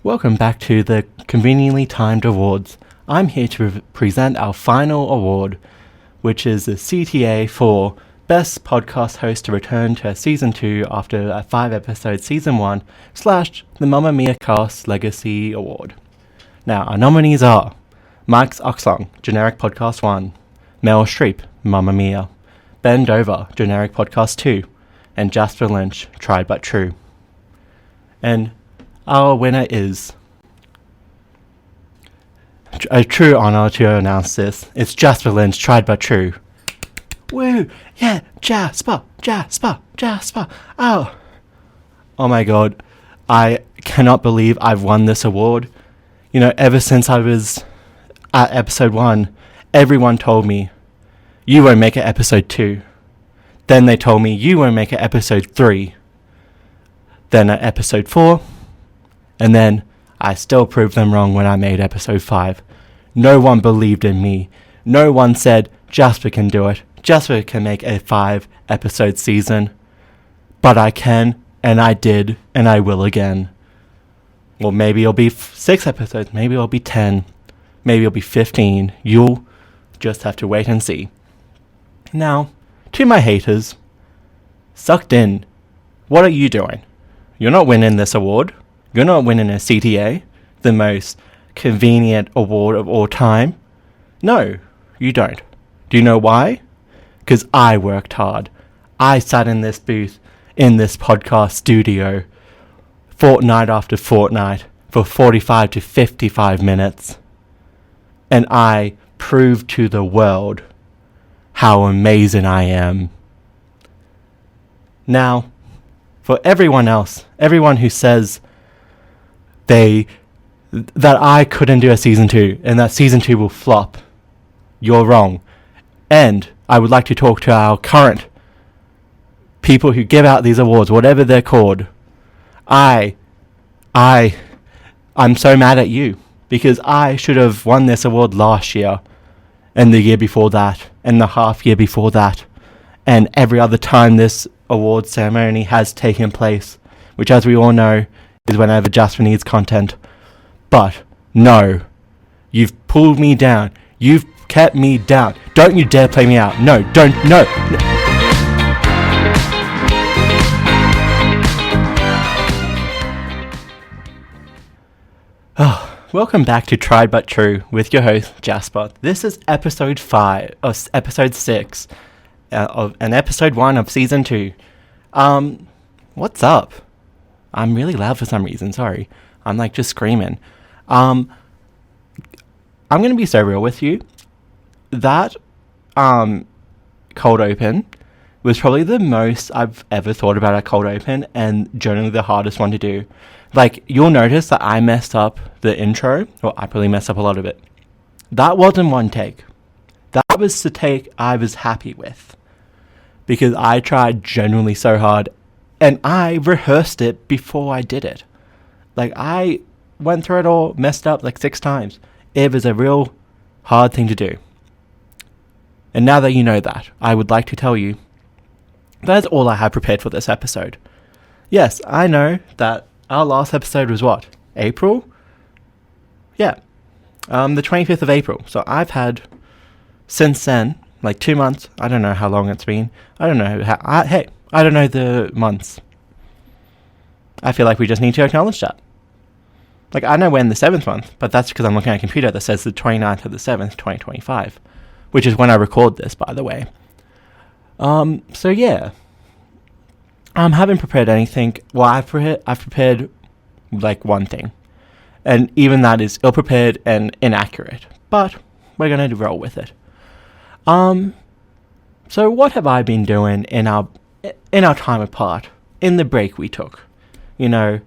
Welcome back to the Conveniently Timed Awards. I'm here to present our final award, which is the CTA for Best Podcast Host to Return to Season 2 after a 5-episode Season 1 / the Mamma Mia Cast Legacy Award. Now, our nominees are Mike's Oxlong, Generic Podcast 1, Meryl Streep, Mamma Mia, Ben Dover, Generic Podcast 2, and Jasper Lynch, Tried But True. And our winner is a true honor to announce this. It's Jasper Lynch, Tried But True. Woo! Yeah, Jasper! Oh my god. I cannot believe I've won this award. You know, ever since I was at episode 1, everyone told me, you won't make it episode 2. Then they told me, you won't make it episode 3. Then at episode 4, and then I still proved them wrong when I made episode 5. No one believed in me. No one said, Jasper can do it. Jasper can make a 5-episode season. But I can, and I did, and I will again. Well, maybe it'll be 6 episodes. Maybe it'll be 10. Maybe it'll be 15. You'll just have to wait and see. Now, to my haters, sucked in, what are you doing? You're not winning this award. You're not winning a CTA, the most convenient award of all time. No, you don't. Do you know why? Because I worked hard. I sat in this booth, in this podcast studio, fortnight after fortnight, for 45 to 55 minutes. And I proved to the world how amazing I am. Now, for everyone else, everyone who says that I couldn't do a season 2 and that season 2 will flop, you're wrong. And I would like to talk to our current people who give out these awards, whatever they're called. I'm so mad at you because I should have won this award last year and the year before that and the half year before that and every other time this award ceremony has taken place, which, as we all know, is whenever Jasper needs content. But no, you've pulled me down. You've kept me down. Don't you dare play me out. No, don't. No. Oh, welcome back to Tried But True with your host Jasper. This is episode 6 of an episode 1 of season 2. What's up? I'm really loud for some reason, sorry. I'm like just screaming. I'm gonna be so real with you. That cold open was probably the most I've ever thought about a cold open and generally the hardest one to do. Like, you'll notice that I messed up the intro, or I probably messed up a lot of it. That wasn't one take. That was the take I was happy with. Because I tried genuinely so hard. And I rehearsed it before I did it. Like, I went through it all, messed up like 6 times. It was a real hard thing to do. And now that you know that, I would like to tell you that's all I have prepared for this episode. Yes, I know that our last episode was what? April? Yeah. The 25th of April. So I've had, since then, like 2 months. I don't know how long it's been. I don't know how... I don't know the months. I feel like we just need to acknowledge that. Like, I know we're in the 7th month, but that's because I'm looking at a computer that says the 29th of the 7th, 2025, which is when I record this, by the way. So yeah. I haven't prepared anything. Well, I've prepared, like, one thing. And even that is ill-prepared and inaccurate. But we're going to roll with it. So what have I been doing in our time apart, in the break we took? You know,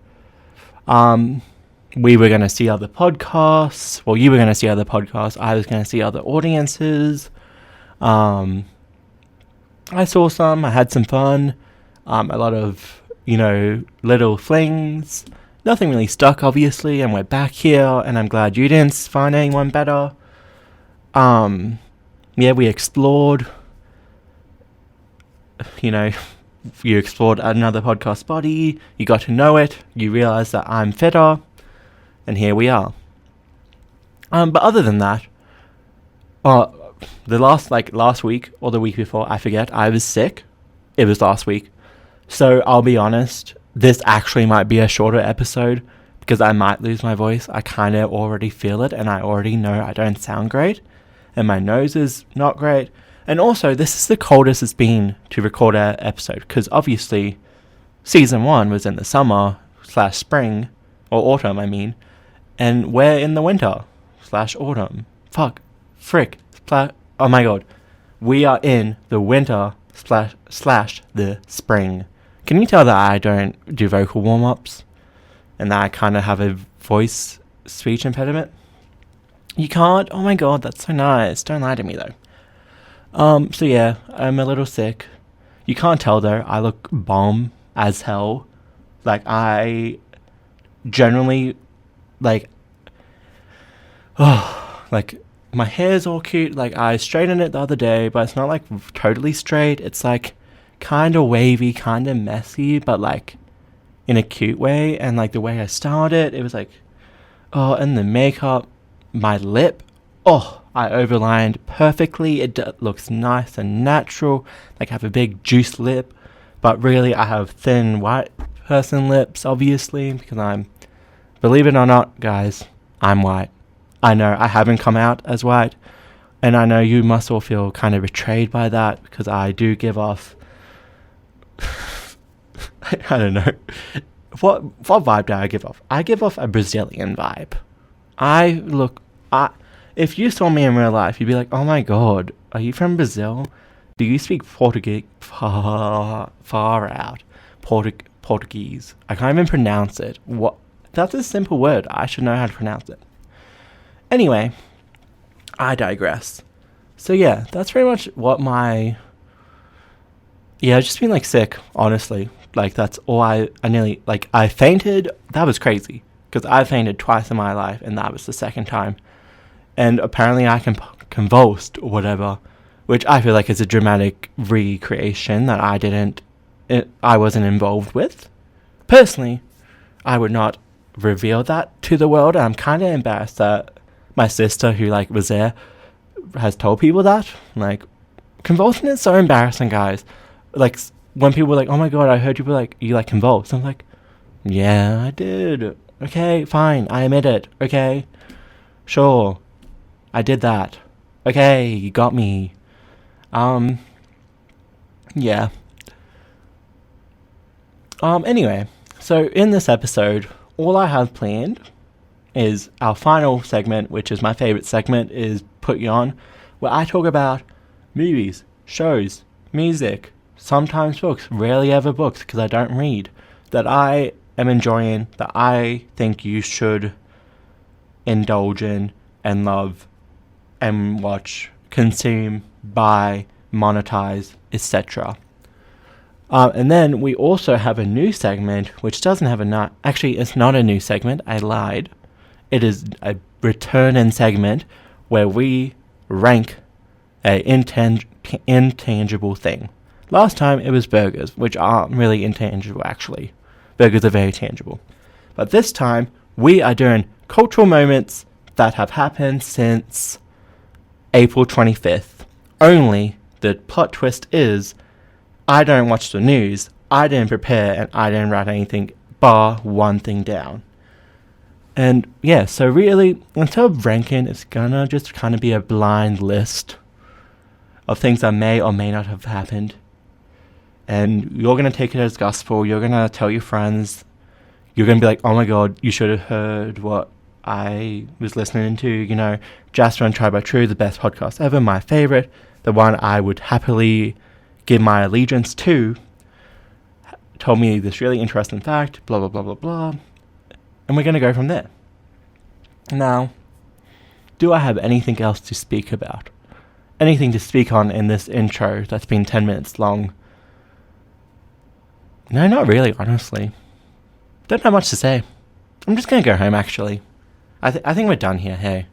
we were going to see other podcasts. Well, you were going to see other podcasts. I was going to see other audiences. I saw some. I had some fun. A lot of, you know, little flings. Nothing really stuck, obviously, and we're back here, and I'm glad you didn't find anyone better. Yeah, we explored. You know, you explored another podcast body, you got to know it, you realized that I'm fitter, And here we are. But other than that, the last week or the week before, I forget, I was sick. It was last week. So I'll be honest, this actually might be a shorter episode because I might lose my voice. I kind of already feel it, and I already know I don't sound great, and my nose is not great. And also, this is the coldest it's been to record an episode because obviously season 1 was in the summer/spring, or autumn, I mean, and we're in the winter/autumn. Oh my god. We are in the winter slash the spring. Can you tell that I don't do vocal warm-ups? And that I kind of have a speech impediment? You can't? Oh my god, that's so nice. Don't lie to me though. So yeah, I'm a little sick. You can't tell though, I look bomb as hell. Like, I generally, like, my hair's all cute. Like, I straightened it the other day, but it's not like totally straight. It's like kind of wavy, kind of messy, but like in a cute way. And like the way I styled it, it was like, oh, and the makeup, my lip, oh, I overlined perfectly. It looks nice and natural. Like, I have a big juice lip, but really I have thin white person lips, obviously, because believe it or not, guys, I'm white. I know I haven't come out as white, and I know you must all feel kind of betrayed by that, because I do give off I don't know. What vibe do I give off? I give off a Brazilian vibe. If you saw me in real life, you'd be like, oh my god, are you from Brazil? Do you speak Portuguese? Far out. Portuguese. I can't even pronounce it. What? That's a simple word. I should know how to pronounce it. Anyway, I digress. So yeah, that's pretty much what I've just been like sick, honestly. Like, that's all I nearly, like, I fainted. That was crazy, because I fainted twice in my life, and that was the second time. And apparently I convulsed or whatever, which I feel like is a dramatic recreation that I wasn't involved with. Personally, I would not reveal that to the world, and I'm kind of embarrassed that my sister, who like was there, has told people that. Like, convulsion is so embarrassing, guys. Like, when people were like, oh my god, I heard you were like, you like convulsed. I'm like, yeah, I did. Okay, fine, I admit it. Okay, sure, I did that. Okay, you got me. Yeah. Anyway, so in this episode, all I have planned is our final segment, which is my favorite segment, is Put You On, where I talk about movies, shows, music, sometimes books, rarely ever books because I don't read, that I am enjoying, that I think you should indulge in and love and watch, consume, buy, monetize, etc. And then we also have a new segment, which doesn't have actually, it's not a new segment, I lied. It is a return-in segment where we rank a intangible thing. Last time it was burgers, which aren't really intangible, actually. Burgers are very tangible. But this time, we are doing cultural moments that have happened since April 25th. Only the plot twist is, I don't watch the news, I didn't prepare, and I didn't write anything bar one thing down. And yeah, so really, instead of ranking, it's gonna just kind of be a blind list of things that may or may not have happened. And you're gonna take it as gospel, you're gonna tell your friends, you're gonna be like, oh my god, you should have heard what I was listening to, you know, Jasper and Tried by True, the best podcast ever, my favorite, the one I would happily give my allegiance to, told me this really interesting fact, blah, blah, blah, blah, blah. And we're going to go from there. Now, do I have anything else to speak about? Anything to speak on in this intro that's been 10 minutes long? No, not really, honestly. Don't have much to say. I'm just going to go home, actually. I think we're done here, hey.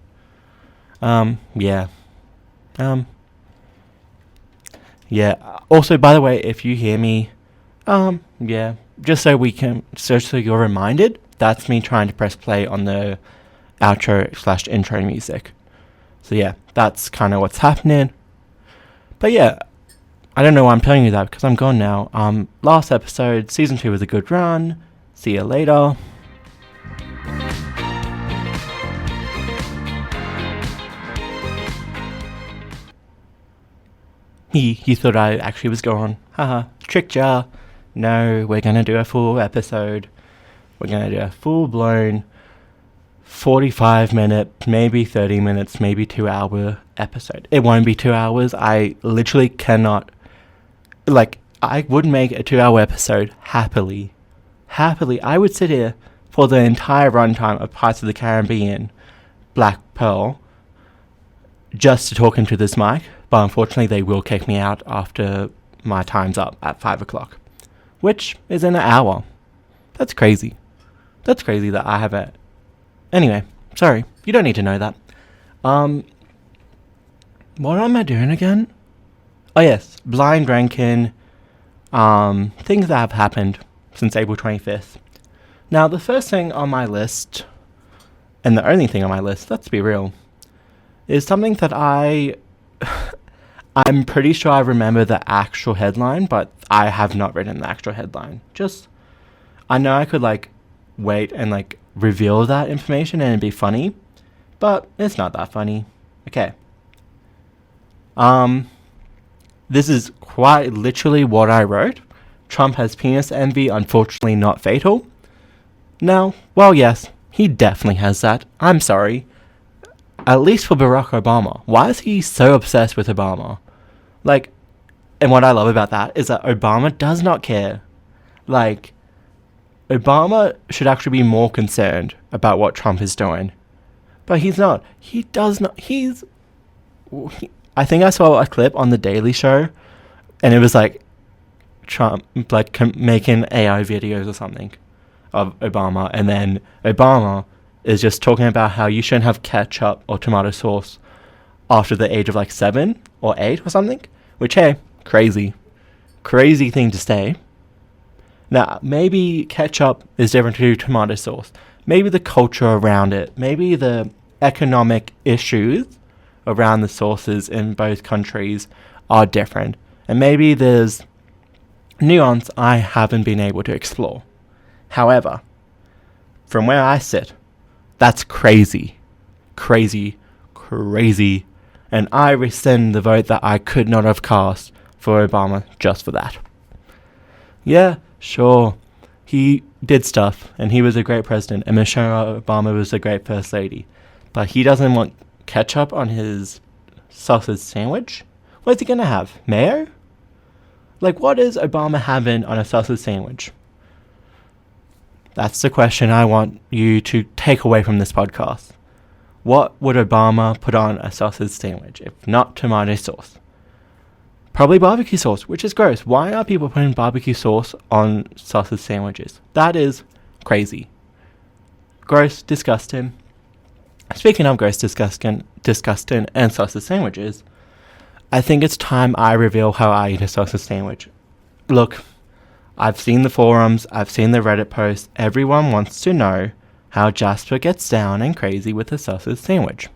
Yeah. Yeah. Also, by the way, if you hear me, yeah, just so you're reminded that's me trying to press play on the outro/intro music. So yeah, that's kind of what's happening. But yeah, I don't know why I'm telling you that, because I'm gone now. Last episode, season 2 was a good run. See you later. He thought I actually was gone. Haha, tricked ya. No, we're gonna do a full episode. We're gonna do a full-blown 45-minute, maybe 30 minutes, maybe 2-hour episode. It won't be 2 hours. I literally cannot. Like, I would make a 2-hour episode happily. I would sit here for the entire runtime of Pirates of the Caribbean, Black Pearl, just to talk into this mic. But unfortunately, they will kick me out after my time's up at 5 o'clock, which is in an hour. That's crazy. That's crazy that I have it. Anyway, sorry. You don't need to know that. What am I doing again? Oh yes, blind ranking. Things that have happened since April 25th. Now, the first thing on my list, and the only thing on my list, let's be real, is something that I'm pretty sure I remember the actual headline, but I have not written the actual headline. I know I could, wait and, reveal that information and it'd be funny, but it's not that funny. Okay. This is quite literally what I wrote. Trump has penis envy, unfortunately not fatal. Now, well, yes, he definitely has that. I'm sorry. At least for Barack Obama. Why is he so obsessed with Obama? And what I love about that is that Obama does not care. Obama should actually be more concerned about what Trump is doing. But he's not. He does not. I think I saw a clip on The Daily Show, and it was Trump making AI videos or something of Obama, and then Obama is just talking about how you shouldn't have ketchup or tomato sauce after the age of 7 or 8 or something, which, hey, crazy thing to say. Now, maybe ketchup is different to tomato sauce. Maybe the culture around it, maybe the economic issues around the sauces in both countries are different. And maybe there's nuance I haven't been able to explore. However, from where I sit, that's crazy. And I rescind the vote that I could not have cast for Obama just for that. Yeah, sure. He did stuff, and he was a great president, and Michelle Obama was a great first lady. But he doesn't want ketchup on his sausage sandwich? What is he going to have? Mayo? What is Obama having on a sausage sandwich? That's the question I want you to take away from this podcast. What would Obama put on a sausage sandwich, if not tomato sauce? Probably barbecue sauce, which is gross. Why are people putting barbecue sauce on sausage sandwiches? That is crazy. Gross, disgusting. Speaking of gross, disgusting, and sausage sandwiches, I think it's time I reveal how I eat a sausage sandwich. Look, I've seen the forums, I've seen the Reddit posts. Everyone wants to know how Jasper gets down and crazy with a sausage sandwich.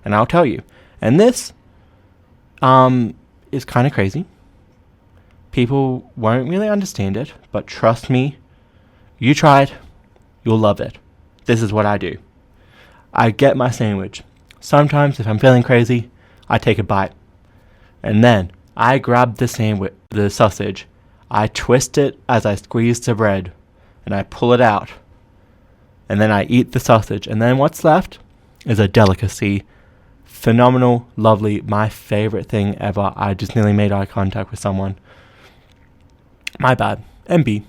And I'll tell you. And this is kind of crazy. People won't really understand it, but trust me, you try it, you'll love it. This is what I do. I get my sandwich. Sometimes, if I'm feeling crazy, I take a bite. And then I grab the sausage, I twist it as I squeeze the bread, and I pull it out. And then I eat the sausage. And then what's left is a delicacy. Phenomenal, lovely, my favorite thing ever. I just nearly made eye contact with someone. My bad. MB.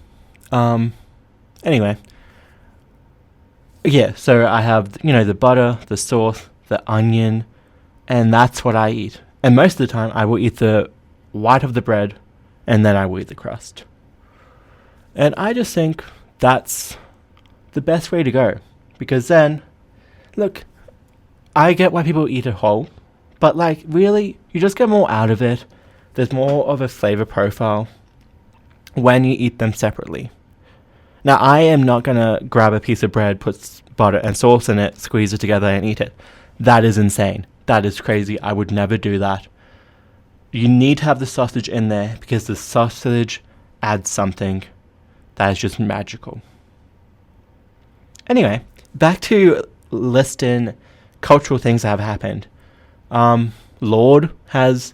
Anyway. Yeah, so I have, the butter, the sauce, the onion, and that's what I eat. And most of the time, I will eat the white of the bread, and then I will eat the crust. And I just think that's the best way to go. Because then, look, I get why people eat it whole, but really, you just get more out of it. There's more of a flavor profile when you eat them separately. Now, I am not going to grab a piece of bread, put butter and sauce in it, squeeze it together and eat it. That is insane. That is crazy. I would never do that. You need to have the sausage in there because the sausage adds something that is just magical. Anyway, back to listing cultural things that have happened. Lorde has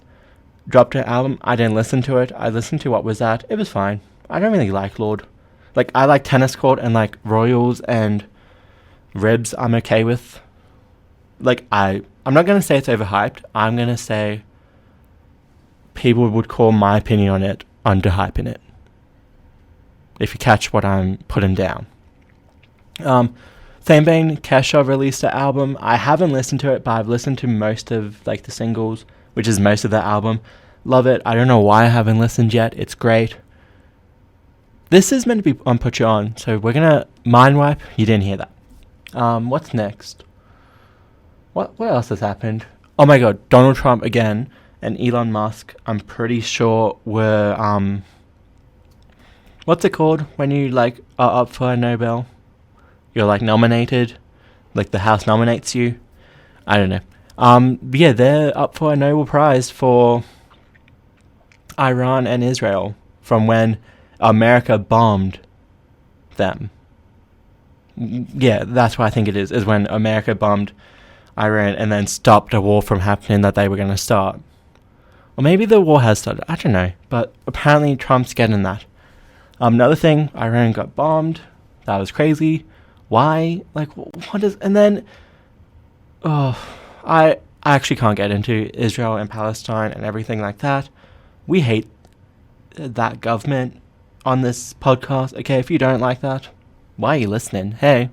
dropped an album. I didn't listen to it. I listened to What Was That. It was fine. I don't really like Lorde. Like, I like Tennis Court and like Royals and Ribs I'm okay with. Like, I'm not going to say it's overhyped. I'm going to say people would call my opinion on it underhyping it. If you catch what I'm putting down. Same vein, Kesha released an album. I haven't listened to it, but I've listened to most of like the singles, which is most of the album. Love it. I don't know why I haven't listened yet. It's great. This is meant to be on Put You On, so we're gonna mind wipe. You didn't hear that. What's next? What else has happened? Oh my god, Donald Trump again and Elon Musk, I'm pretty sure were what's it called when you like are up for a Nobel? You're like nominated, like the House nominates you. I don't know. Yeah, they're up for a Nobel Prize for Iran and Israel from when America bombed them. Yeah, that's what I think it is when America bombed Iran and then stopped a war from happening that they were going to start. Or maybe the war has started, I don't know. But apparently Trump's getting that. Another thing, Iran got bombed. That was crazy. Why? Like, what is... And then... I actually can't get into Israel and Palestine and everything like that. We hate that government on this podcast. Okay, if you don't like that, why are you listening? Hey,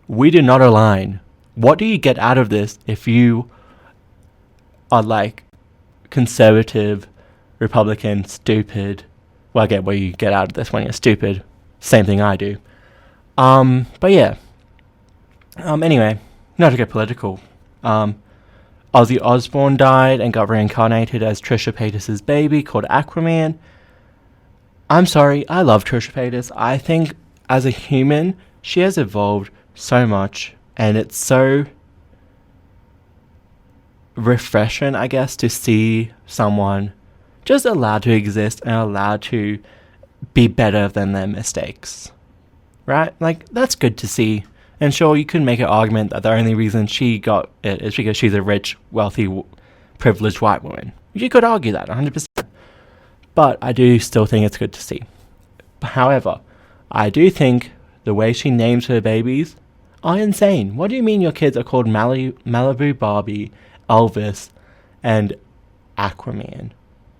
we do not align. What do you get out of this if you are like conservative, Republican, stupid? Well, I get what you get out of this when you're stupid. Same thing I do. But yeah. Anyway, not to get political. Ozzy Osbourne died and got reincarnated as Trisha Paytas' baby called Aquaman. I'm sorry, I love Trisha Paytas. I think as a human, she has evolved so much, and it's so refreshing, I guess, to see someone just allowed to exist and allowed to be better than their mistakes. Right? Like, that's good to see. And sure, you could make an argument that the only reason she got it is because she's a rich, wealthy, privileged white woman. You could argue that 100%. But I do still think it's good to see. However, I do think the way she names her babies are insane. What do you mean your kids are called Malibu Barbie, Elvis, and Aquaman?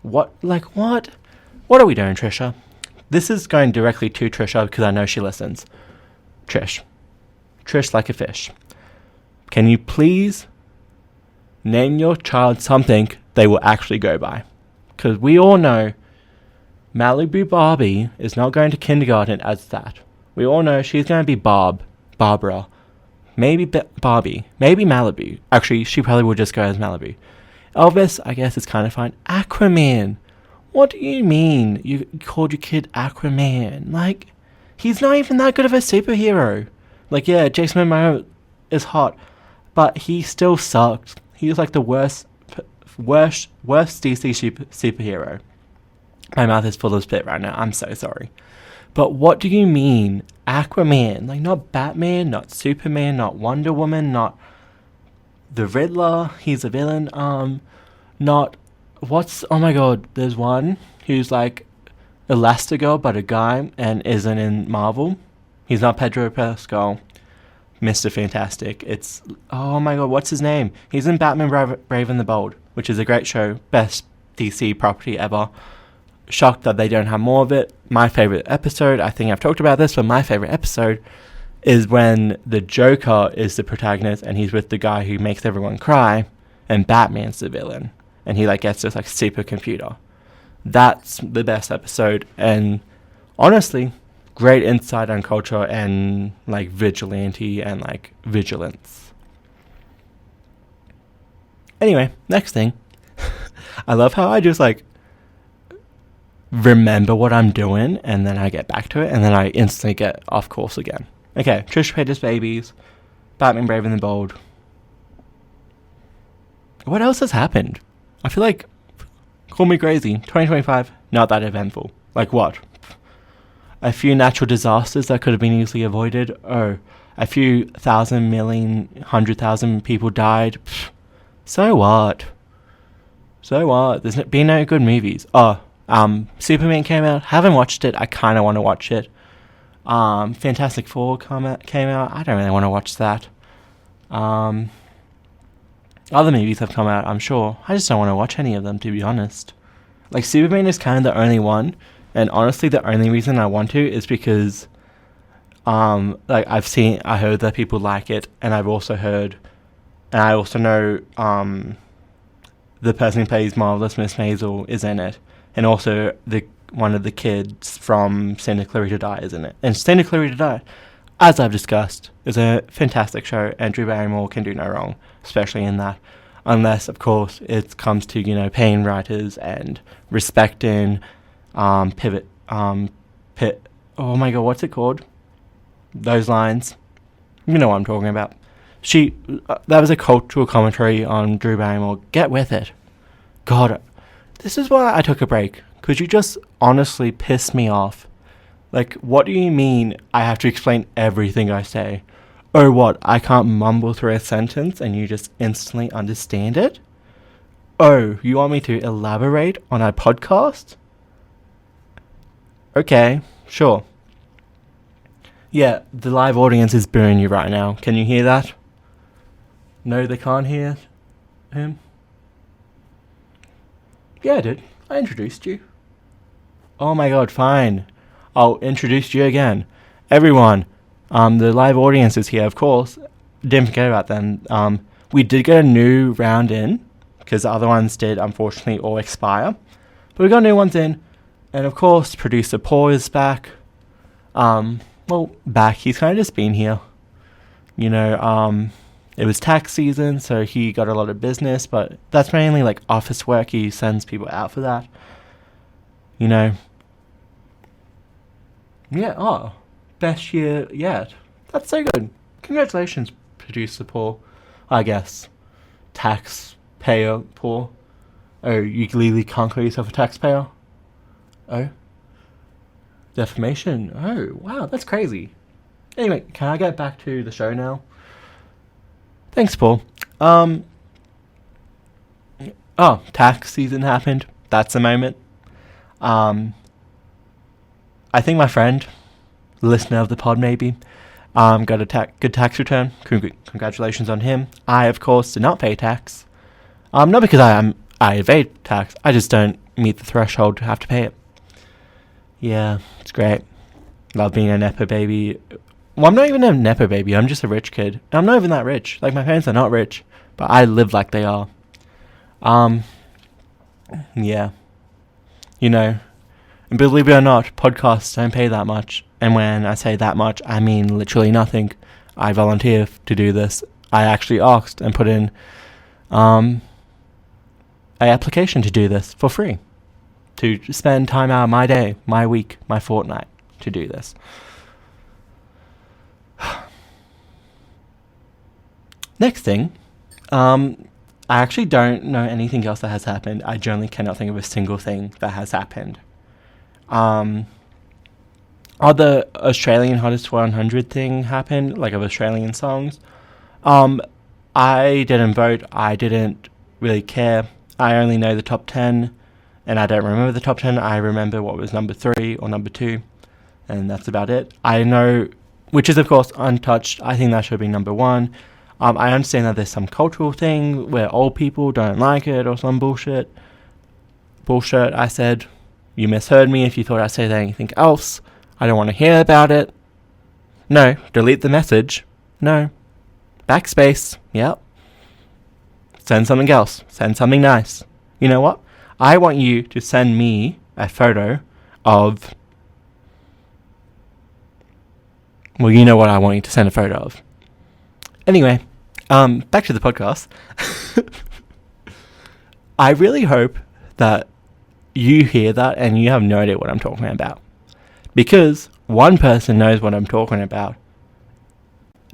What? What are we doing, Trisha? This is going directly to Trisha because I know she listens. Trish like a fish. Can you please name your child something they will actually go by? Because we all know Malibu Barbie is not going to kindergarten as that. We all know she's going to be Barbara, maybe Barbie, maybe Malibu. Actually, she probably would just go as Malibu. Elvis, I guess, is kind of fine. Aquaman. What do you mean you called your kid Aquaman? Like, he's not even that good of a superhero. Like, yeah, Jason Momoa is hot, but he still sucked. He's like the worst DC superhero. My mouth is full of spit right now. I'm so sorry. But what do you mean, Aquaman? Like, not Batman, not Superman, not Wonder Woman, not the Riddler. He's a villain. Not... Oh my god, there's one who's like Elastigirl, but a guy, and isn't in Marvel. He's not Pedro Pascal, Mr. Fantastic. It's... Oh my god, what's his name? He's in Batman Brave and the Bold, which is a great show. Best DC property ever. Shocked that they don't have more of it. My favorite episode, I think I've talked about this, but my favorite episode is when the Joker is the protagonist and he's with the guy who makes everyone cry, and Batman's the villain. And he like gets this like supercomputer. That's the best episode, and honestly, great insight on culture and like vigilante and like vigilance. Anyway, next thing. I love how I just like remember what I'm doing, and then I get back to it, and then I instantly get off course again. Okay, Trish Paytas Babies, Batman Brave and the Bold. What else has happened? I feel like, call me crazy, 2025, not that eventful. Like what? A few natural disasters that could have been easily avoided. Oh, a few 1,000, million, 100,000 people died. Pfft. So what? So what? There's been no good movies. Oh, Superman came out. Haven't watched it. I kind of want to watch it. Fantastic Four came out. I don't really want to watch that. Other movies have come out, I'm sure. I just don't want to watch any of them, to be honest. Like, Superman is kind of the only one. And honestly, the only reason I want to is because, I heard that people like it. And I've also heard, and I also know, the person who plays Marvelous Miss Maisel is in it. And also, one of the kids from Santa Clarita Diet is in it. And Santa Clarita Diet, as I've discussed, is a fantastic show. And Drew Barrymore can do no wrong, especially in that. Unless, of course, it comes to, paying writers and respecting oh my god, what's it called? Those lines. You know what I'm talking about. That was a cultural commentary on Drew Barrymore. Get with it. God, this is why I took a break. Because you just honestly pissed me off. Like, what do you mean I have to explain everything I say? Or what, I can't mumble through a sentence and you just instantly understand it? Oh, you want me to elaborate on a podcast? Okay, sure. Yeah, the live audience is booing you right now. Can you hear that? No, they can't hear him? Yeah, I did. I introduced you. Oh my god, fine. I'll introduce you again. Everyone, the live audience is here, of course. Didn't forget about them. We did get a new round in, because the other ones did, unfortunately, all expire. But we got new ones in. And of course, producer Paul is back. Back. He's kind of just been here. It was tax season, so he got a lot of business, but that's mainly like office work. He sends people out for that. Yeah, best year yet. That's so good. Congratulations, producer Paul. I guess. Taxpayer Paul. Oh, you legally can't call yourself a taxpayer? Oh. Defamation. Oh, wow, that's crazy. Anyway, can I get back to the show now? Thanks, Paul. Tax season happened. That's a moment. I think my friend, listener of the pod maybe, got a good tax return. Congratulations on him. I, of course, did not pay tax. Not because I evade tax. I just don't meet the threshold to have to pay it. Yeah, it's great. Love being a Nepo baby. Well, I'm not even a Nepo baby. I'm just a rich kid. And I'm not even that rich. Like, my parents are not rich. But I live like they are. Yeah. And believe it or not, podcasts don't pay that much. And when I say that much, I mean literally nothing. I volunteer to do this. I actually asked and put in a application to do this for free. To spend time out of my day, my week, my fortnight to do this. Next thing, I actually don't know anything else that has happened. I generally cannot think of a single thing that has happened. The Australian Hottest 100 thing happened, like of Australian songs. I didn't vote. I didn't really care. I only know the top 10. And I don't remember the top 10. I remember what was number 3 or number 2. And that's about it. I know, which is, of course, Untouched. I think that should be number 1. I understand that there's some cultural thing where old people don't like it or some bullshit. Bullshit, I said. You misheard me if you thought I said anything else. I don't want to hear about it. No, delete the message. No. Backspace. Yep. Send something else. Send something nice. You know what? I want you to send me a photo of... Well, you know what I want you to send a photo of. Anyway, back to the podcast. I really hope that you hear that and you have no idea what I'm talking about. Because one person knows what I'm talking about.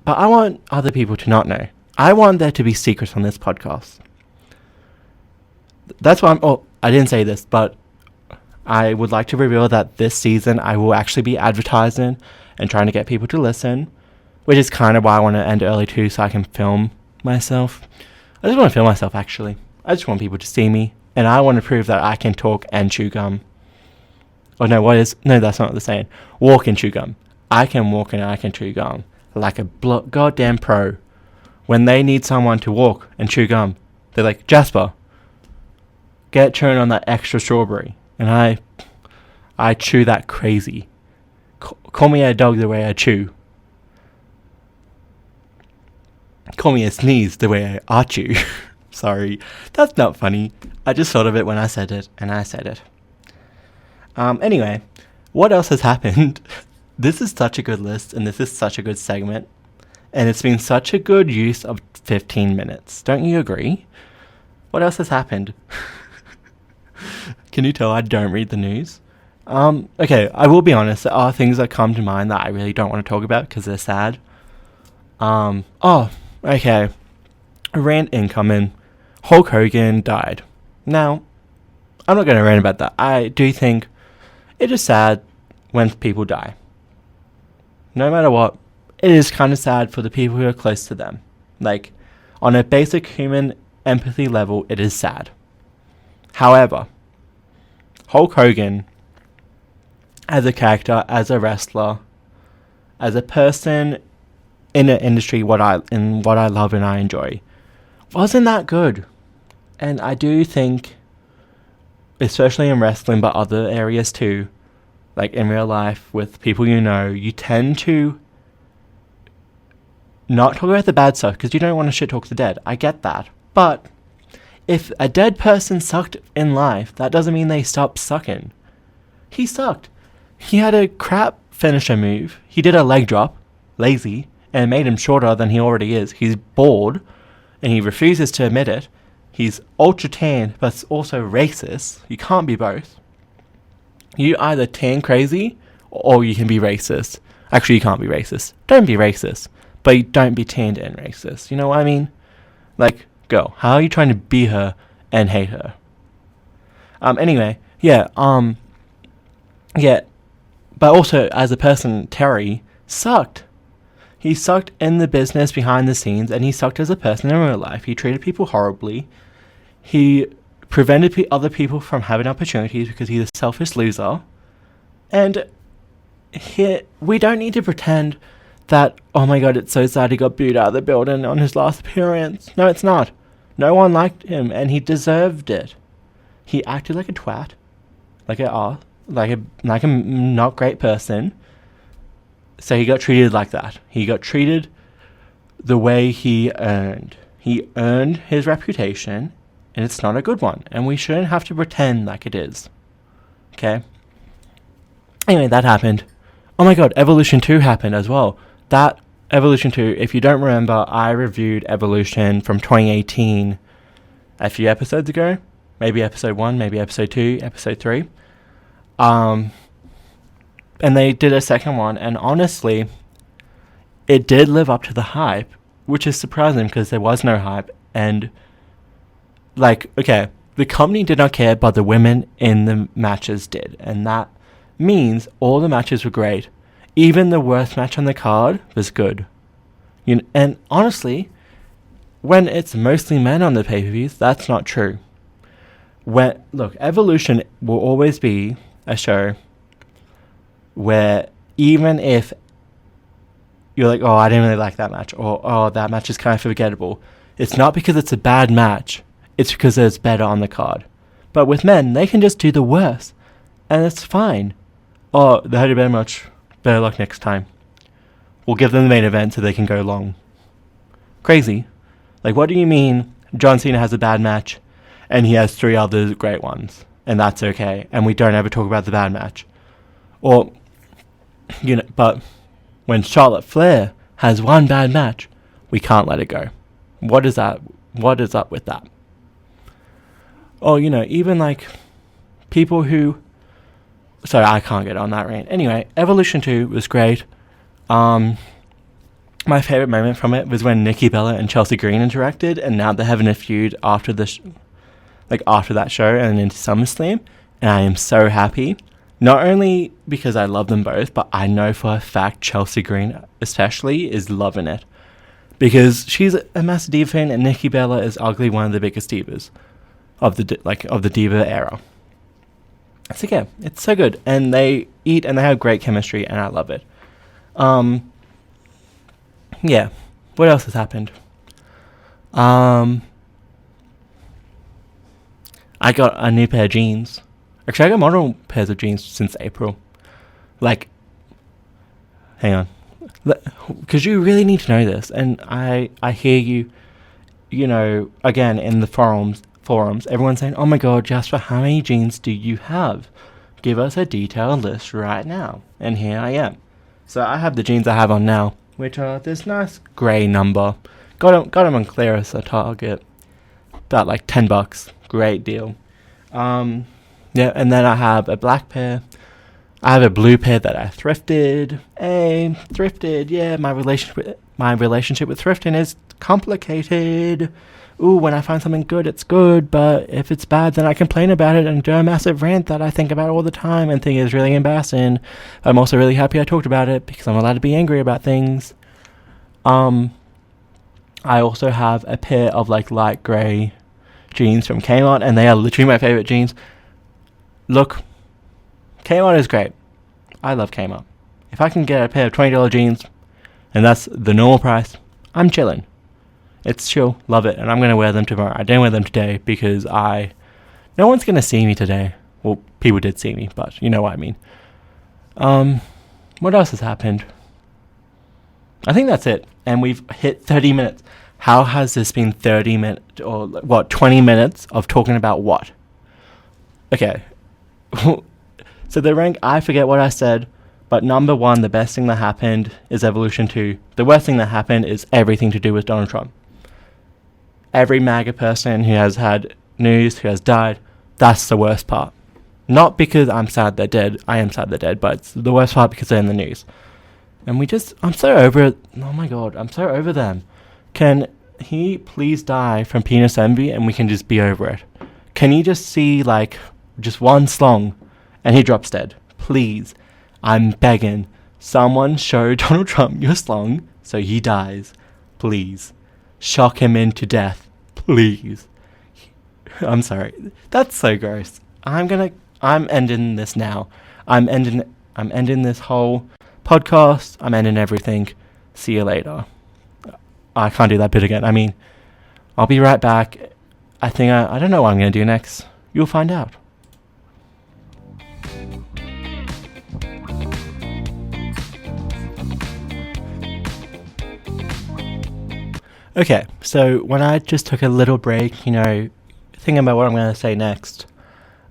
But I want other people to not know. I want there to be secrets on this podcast. That's why I didn't say this, but I would like to reveal that this season I will actually be advertising and trying to get people to listen, which is kind of why I want to end early too, so I can film myself. I just want to film myself, actually. I just want people to see me, and I want to prove that I can talk and chew gum. Oh no, that's not what they're saying. Walk and chew gum. I can walk and I can chew gum like a goddamn pro. When they need someone to walk and chew gum, they're like, Jasper, get chewing on that extra strawberry. And I chew that crazy. Call me a dog the way I chew. Call me a sneeze the way I chew. Sorry, that's not funny. I just thought of it when I said it, and I said it. Anyway, what else has happened? This is such a good list, and this is such a good segment. And it's been such a good use of 15 minutes. Don't you agree? What else has happened? Can you tell I don't read the news? Okay, I will be honest. There are things that come to mind that I really don't want to talk about because they're sad. Okay. A rant incoming. Hulk Hogan died. Now, I'm not going to rant about that. I do think it is sad when people die. No matter what, it is kind of sad for the people who are close to them. Like, on a basic human empathy level, it is sad. However, Hulk Hogan, as a character, as a wrestler, as a person in an industry what I love and I enjoy, wasn't that good. And I do think, especially in wrestling, but other areas too, like in real life with people you tend to not talk about the bad stuff because you don't want to shit talk the dead. I get that. But if a dead person sucked in life, that doesn't mean they stopped sucking. He sucked. He had a crap finisher move. He did a leg drop, lazy, and it made him shorter than he already is. He's bald, and he refuses to admit it. He's ultra tan, but also racist. You can't be both. You either tan crazy, or you can be racist. Actually, you can't be racist. Don't be racist. But you don't be tanned and racist. You know what I mean? Like, girl, how are you trying to be her and hate her? Anyway, yeah, but also, as a person, Terry sucked. He sucked in the business behind the scenes, and he sucked as a person in real life. He treated people horribly. He prevented other people from having opportunities because he's a selfish loser. And we don't need to pretend that, oh my god, it's so sad he got booed out of the building on his last appearance. No, it's not. No one liked him, and he deserved it. He acted like a twat, like a not great person. So he got treated like that. He got treated the way he earned. He earned his reputation, and it's not a good one. And we shouldn't have to pretend like it is. Okay? Anyway, that happened. Oh my god, Evolution 2 happened as well. That Evolution 2, if you don't remember, I reviewed Evolution from 2018 a few episodes ago. Maybe episode 1, maybe episode 2, episode 3. And they did a second one, and honestly, it did live up to the hype, which is surprising because there was no hype. And, the company did not care, but the women in the matches did. And that means all the matches were great. Even the worst match on the card was good. And honestly, when it's mostly men on the pay-per-views, that's not true. Evolution will always be a show where even if you're like, oh, I didn't really like that match, or oh, that match is kind of forgettable, it's not because it's a bad match, it's because there's better on the card. But with men, they can just do the worst, and it's fine. Oh, they had a better match, better luck next time. We'll give them the main event so they can go long. Crazy. What do you mean John Cena has a bad match and he has 3 other great ones, and that's okay, and we don't ever talk about the bad match? Or, but when Charlotte Flair has one bad match, we can't let it go. What is that? What is up with that? Or, even people who... Sorry, I can't get on that rant. Anyway, Evolution 2 was great. My favourite moment from it was when Nikki Bella and Chelsea Green interacted, and now they're having a feud after after that show and into SummerSlam, and I am so happy. Not only because I love them both, but I know for a fact Chelsea Green especially is loving it. Because she's a massive diva fan, and Nikki Bella is arguably one of the biggest divas of the diva era. So yeah, it's so good, and they eat and they have great chemistry, and I love it. Yeah, what else has happened? I got a new pair of jeans. Actually, I got multiple pairs of jeans since April. Hang on. Because you really need to know this, and I hear you, again, in the forums, everyone's saying, oh my god, Jasper, how many jeans do you have? Give us a detailed list right now. And here I am. So I have the jeans I have on now, which are this nice grey number. Got them on clearance at Target. About like $10. Great deal. And then I have a black pair. I have a blue pair that I thrifted. Yeah, my relationship with thrifting is complicated. Ooh, when I find something good, it's good, but if it's bad, then I complain about it and do a massive rant that I think about all the time and think is really embarrassing. I'm also really happy I talked about it because I'm allowed to be angry about things. I also have a pair of light grey jeans from Kmart, and they are literally my favorite jeans. Look, Kmart is great. I love Kmart. If I can get a pair of $20 jeans, and that's the normal price, I'm chilling. It's chill, love it, and I'm going to wear them tomorrow. I didn't wear them today because no one's going to see me today. Well, people did see me, but you know what I mean. What else has happened? I think that's it, and we've hit 30 minutes. How has this been 30 minutes, or 20 minutes of talking about what? Okay. So the rank, I forget what I said, but number 1, the best thing that happened is Evolution 2. The worst thing that happened is everything to do with Donald Trump. Every MAGA person who has had news, who has died, that's the worst part. Not because I'm sad they're dead, I am sad they're dead, but it's the worst part because they're in the news. And I'm so over it. Oh my god, I'm so over them. Can he please die from penis envy and we can just be over it? Can you just see, just one slong and he drops dead? Please. I'm begging. Someone show Donald Trump your slong so he dies. Please. Shock him into death. Please. I'm sorry. That's so gross. I'm ending this now. I'm ending this whole podcast. I'm ending everything. See you later. I can't do that bit again. I'll be right back. I don't know what I'm going to do next. You'll find out. Okay, so when I just took a little break, thinking about what I'm going to say next,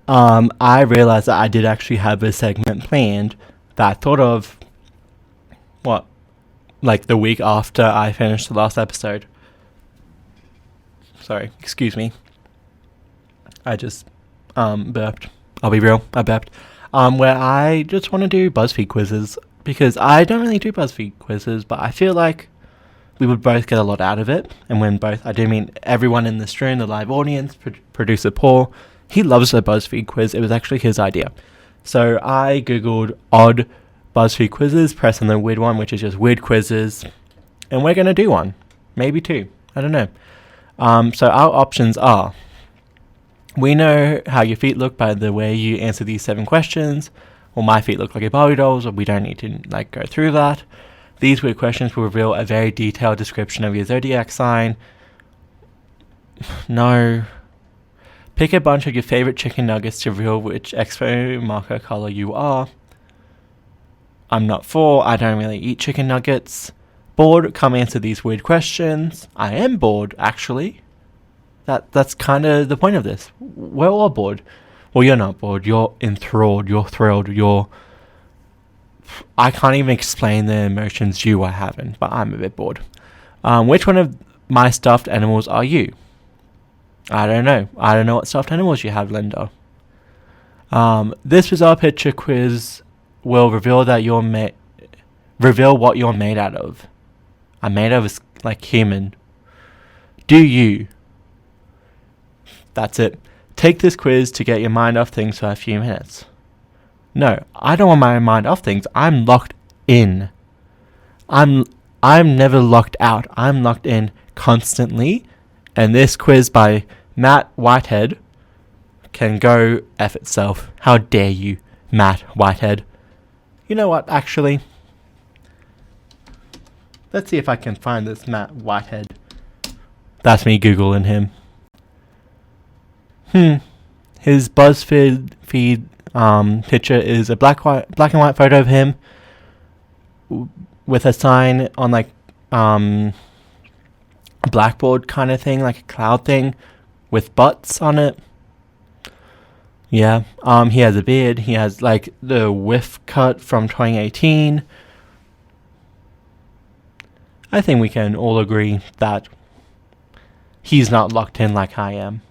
I realized that I did actually have a segment planned that I thought of, the week after I finished the last episode. Sorry, excuse me. I just, burped. I'll be real, I burped. Where I just want to do BuzzFeed quizzes, because I don't really do BuzzFeed quizzes, but I feel like we would both get a lot out of it. And when both, I do mean everyone in the stream, the live audience, producer Paul, he loves a BuzzFeed quiz. It was actually his idea. So I googled odd BuzzFeed quizzes, press on the weird one, which is just weird quizzes. And we're going to do one. Maybe 2. I don't know. So our options are, we know how your feet look by the way you answer these 7 questions. Well, my feet look like a Barbie doll, so we don't need to go through that. These weird questions will reveal a very detailed description of your zodiac sign. No. Pick a bunch of your favorite chicken nuggets to reveal which expo marker color you are. I'm not for. I don't really eat chicken nuggets. Bored, come answer these weird questions. I am bored, actually. That's kind of the point of this. We're all bored. Well, you're not bored. You're enthralled. You're thrilled. I can't even explain the emotions you are having, but I'm a bit bored. Which one of my stuffed animals are you? I don't know. I don't know what stuffed animals you have, Linda. This bizarre picture quiz will reveal that reveal what you're made out of. I'm made out of like human. Do you? That's it. Take this quiz to get your mind off things for a few minutes. No, I don't want my mind off things. I'm locked in. I'm never locked out. I'm locked in constantly. And this quiz by Matt Whitehead can go F itself. How dare you, Matt Whitehead? You know what, actually? Let's see if I can find this Matt Whitehead. That's me Googling him. His BuzzFeed picture is a black and white photo of him with a sign on like a blackboard kind of thing, like a cloud thing with butts on it. Yeah. He has a beard. He has like the whiff cut from 2018. I think we can all agree that he's not locked in like I am.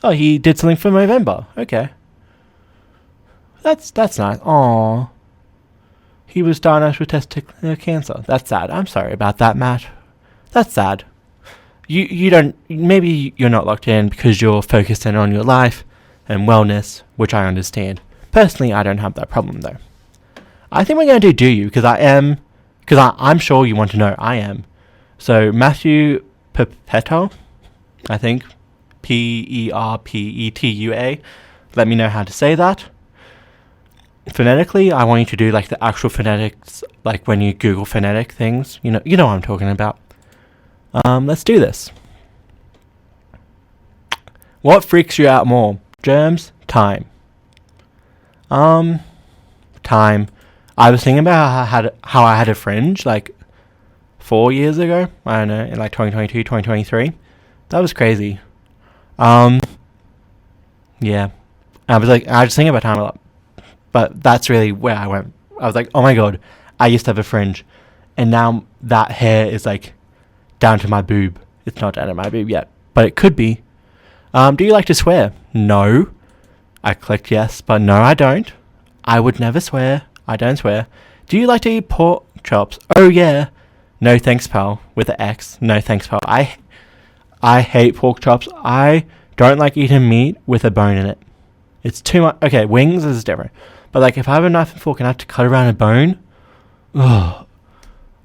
Oh, he did something for November. Okay. That's nice. Aww. He was diagnosed with testicular cancer. That's sad. I'm sorry about that, Matt. That's sad. You don't... Maybe you're not locked in because you're focused in on your life and wellness, which I understand. Personally, I don't have that problem, though. I think we're going to do you, because I am... Because I'm sure you want to know. I am. So, Matthew Perpetua, I think... Perpetua. Let me know how to say that. Phonetically, I want you to do like the actual phonetics, like when you Google phonetic things. You know what I'm talking about. Let's do this. What freaks you out more? Germs? Time. Time. I was thinking about how I had a fringe like 4 years ago. I don't know, in like 2022, 2023. That was crazy. Yeah. I was just thinking about time a lot. But that's really where I went. I was like, oh my god, I used to have a fringe. And now that hair is like down to my boob. It's not down to my boob yet, but it could be. Do you like to swear? No. I clicked yes, but no, I don't. I would never swear. I don't swear. Do you like to eat pork chops? Oh yeah. No thanks, pal. With an X. No thanks, pal. I hate pork chops. I don't like eating meat with a bone in it. It's too much. Okay, wings is different. But like if I have a knife and fork and I have to cut around a bone, I'm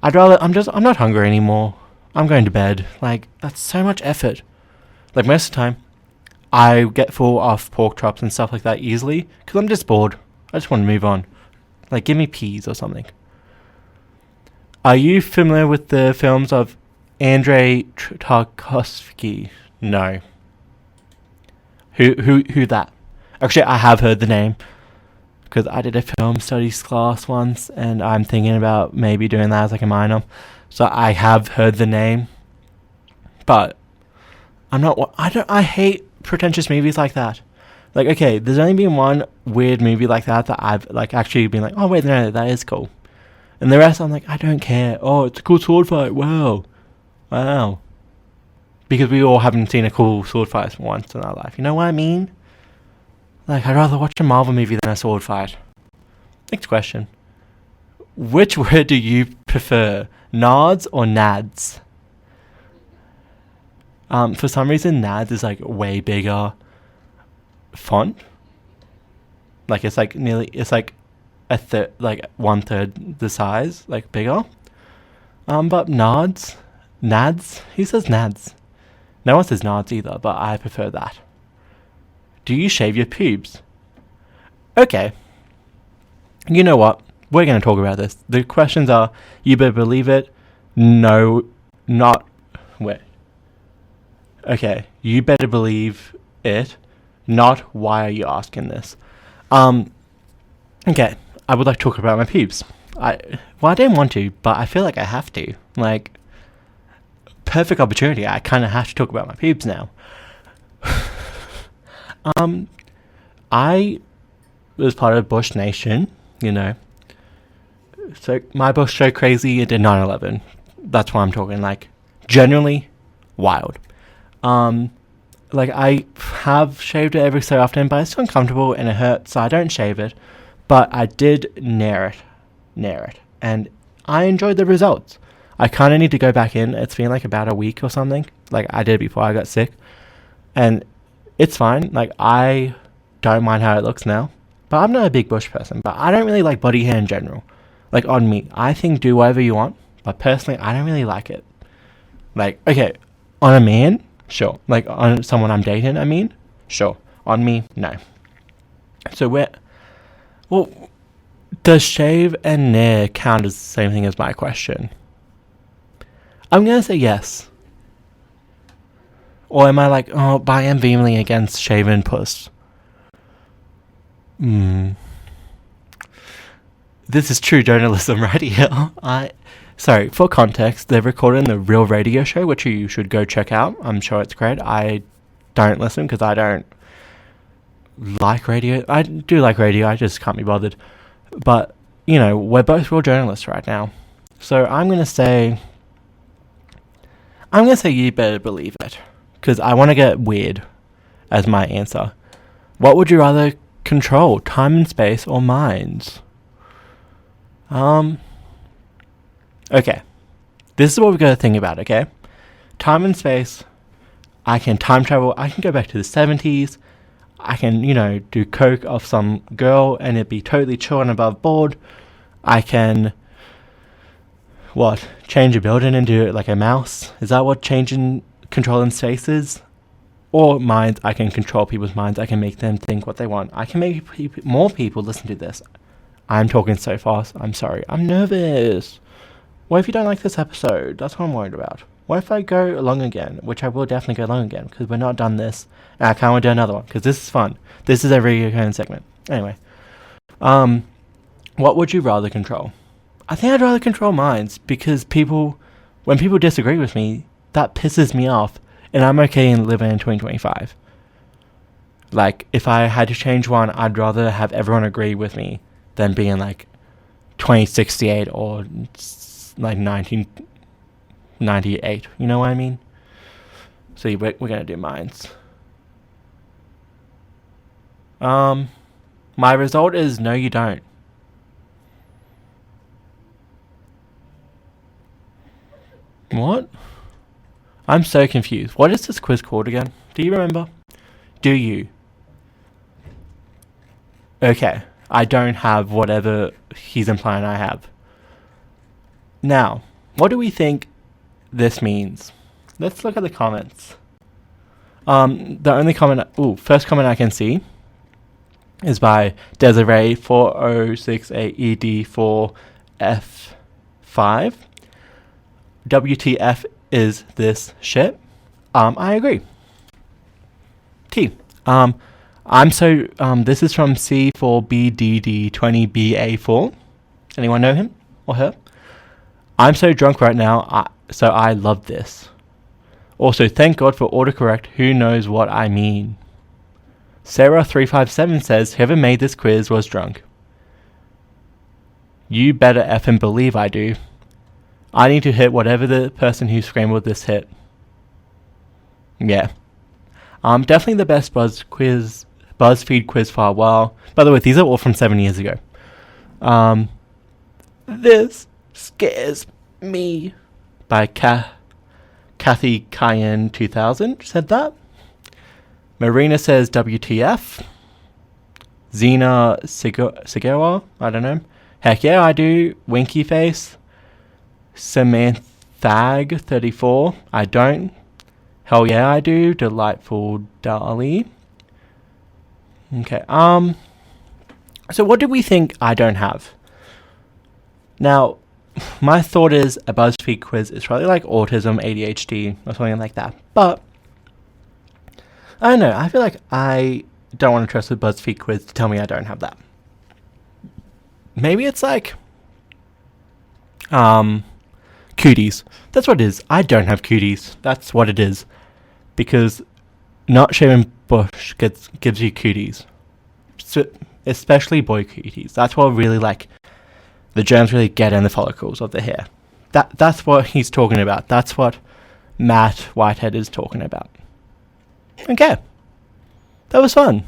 not hungry anymore. I'm going to bed. Like, that's so much effort. Like most of the time, I get full off pork chops and stuff like that easily because I'm just bored. I just want to move on. Like, give me peas or something. Are you familiar with the films of Andrei Tarkovsky? No. Who that? Actually, I have heard the name because I did a film studies class once, and I'm thinking about maybe doing that as like a minor. So I have heard the name, but I hate pretentious movies like that. Like, okay, there's only been one weird movie like that I've like actually been like, oh wait, no, that is cool. And the rest, I'm like, I don't care. Oh, it's a cool sword fight. Wow. Because we all haven't seen a cool sword fight once in our life. You know what I mean? Like, I'd rather watch a Marvel movie than a sword fight. Next question. Which word do you prefer? Nards or nads? For some reason, nads is like way bigger font. Like, it's like a third, like 1/3 the size, like bigger. But nads, he says nads. No one says nads either, but I prefer that. Do you shave your pubes? Okay. You know what? We're going to talk about this. The questions are, you better believe it. No, not... Wait. Okay. You better believe it. Not, why are you asking this? Okay. I would like to talk about my pubes. I didn't want to, but I feel like I have to. Like, perfect opportunity. I kind of have to talk about my pubes now. I was part of Bush Nation, you know. So my Bush so crazy it did 9/11. That's why I'm talking, like, genuinely wild. like, I have shaved it every so often, but it's uncomfortable and it hurts, so I don't shave it. But I did nair it, and I enjoyed the results. I kind of need to go back in. It's been like about a week or something. Like, I did before I got sick, and it's fine. Like, I don't mind how it looks now. But I'm not a big bush person, but I don't really like body hair in general. Like, on me, I think do whatever you want, but personally, I don't really like it. Like, okay, on a man, sure. Like, on someone I'm dating, I mean, sure. On me, no. So well, does shave and nair count as the same thing as my question? I'm going to say yes. Or am I like, oh, but I am vehemently against shave and puss? This is true journalism right here. Sorry, for context, they're recording the Real Radio Show, which you should go check out. I'm sure it's great. I don't listen because I don't like radio. I do like radio, I just can't be bothered. But, we're both real journalists right now. So I'm going to say you better believe it. Because I want to get weird as my answer. What would you rather control, time and space or minds? Okay. This is what we've got to think about, okay? Time and space. I can time travel. I can go back to the 70s. I can, do coke off some girl and it'd be totally chill and above board. I can, change a building into like a mouse? Is that what controlling space is? Or minds, I can control people's minds. I can make them think what they want. I can make more people listen to this. I'm talking so fast. I'm sorry. I'm nervous. What if you don't like this episode? That's what I'm worried about. What if I go along again? Which I will definitely go along again, because we're not done this. And I can't wait to do another one, because this is fun. This is a recurring segment. Anyway. What would you rather control? I think I'd rather control minds, because when people disagree with me, that pisses me off. And I'm okay in living in 2025. Like, if I had to change one, I'd rather have everyone agree with me than being like 2068 or like 1998. You know what I mean? So we're going to do minds. My result is no, you don't. What? I'm so confused. What is this quiz called again? Do you remember? Do you? Okay. I don't have whatever he's implying I have. Now, what do we think this means? Let's look at the comments. The only first comment I can see is by Desiree 4068ED4F5. WTF is this shit? I agree. T. This is from C4BDD20BA4. Anyone know him or her? I'm so drunk right now, so I love this. Also, thank God for autocorrect. Who knows what I mean? Sarah357 says, whoever made this quiz was drunk. You better effing believe I do. I need to hit whatever the person who scrambled this hit. Yeah. Definitely the best BuzzFeed quiz for a while. By the way, these are all from 7 years ago. This scares me by Kathy Cayenne 2000 said that. Marina says WTF. Xena Sigawa, I don't know. Heck yeah, I do. Winky face. Samanthag 34, I don't. Hell yeah, I do. Delightful Dali. Okay, so what do we think I don't have? Now, my thought is a BuzzFeed quiz is probably like autism, ADHD, or something like that. But, I don't know, I feel like I don't want to trust the BuzzFeed quiz to tell me I don't have that. Maybe it's like, cooties. That's what it is. I don't have cooties. That's what it is. Because not shaving bush gives you cooties. So, especially boy cooties. That's what really the germs really get in the follicles of the hair. That's what he's talking about. That's what Matt Whitehead is talking about. Okay. That was fun.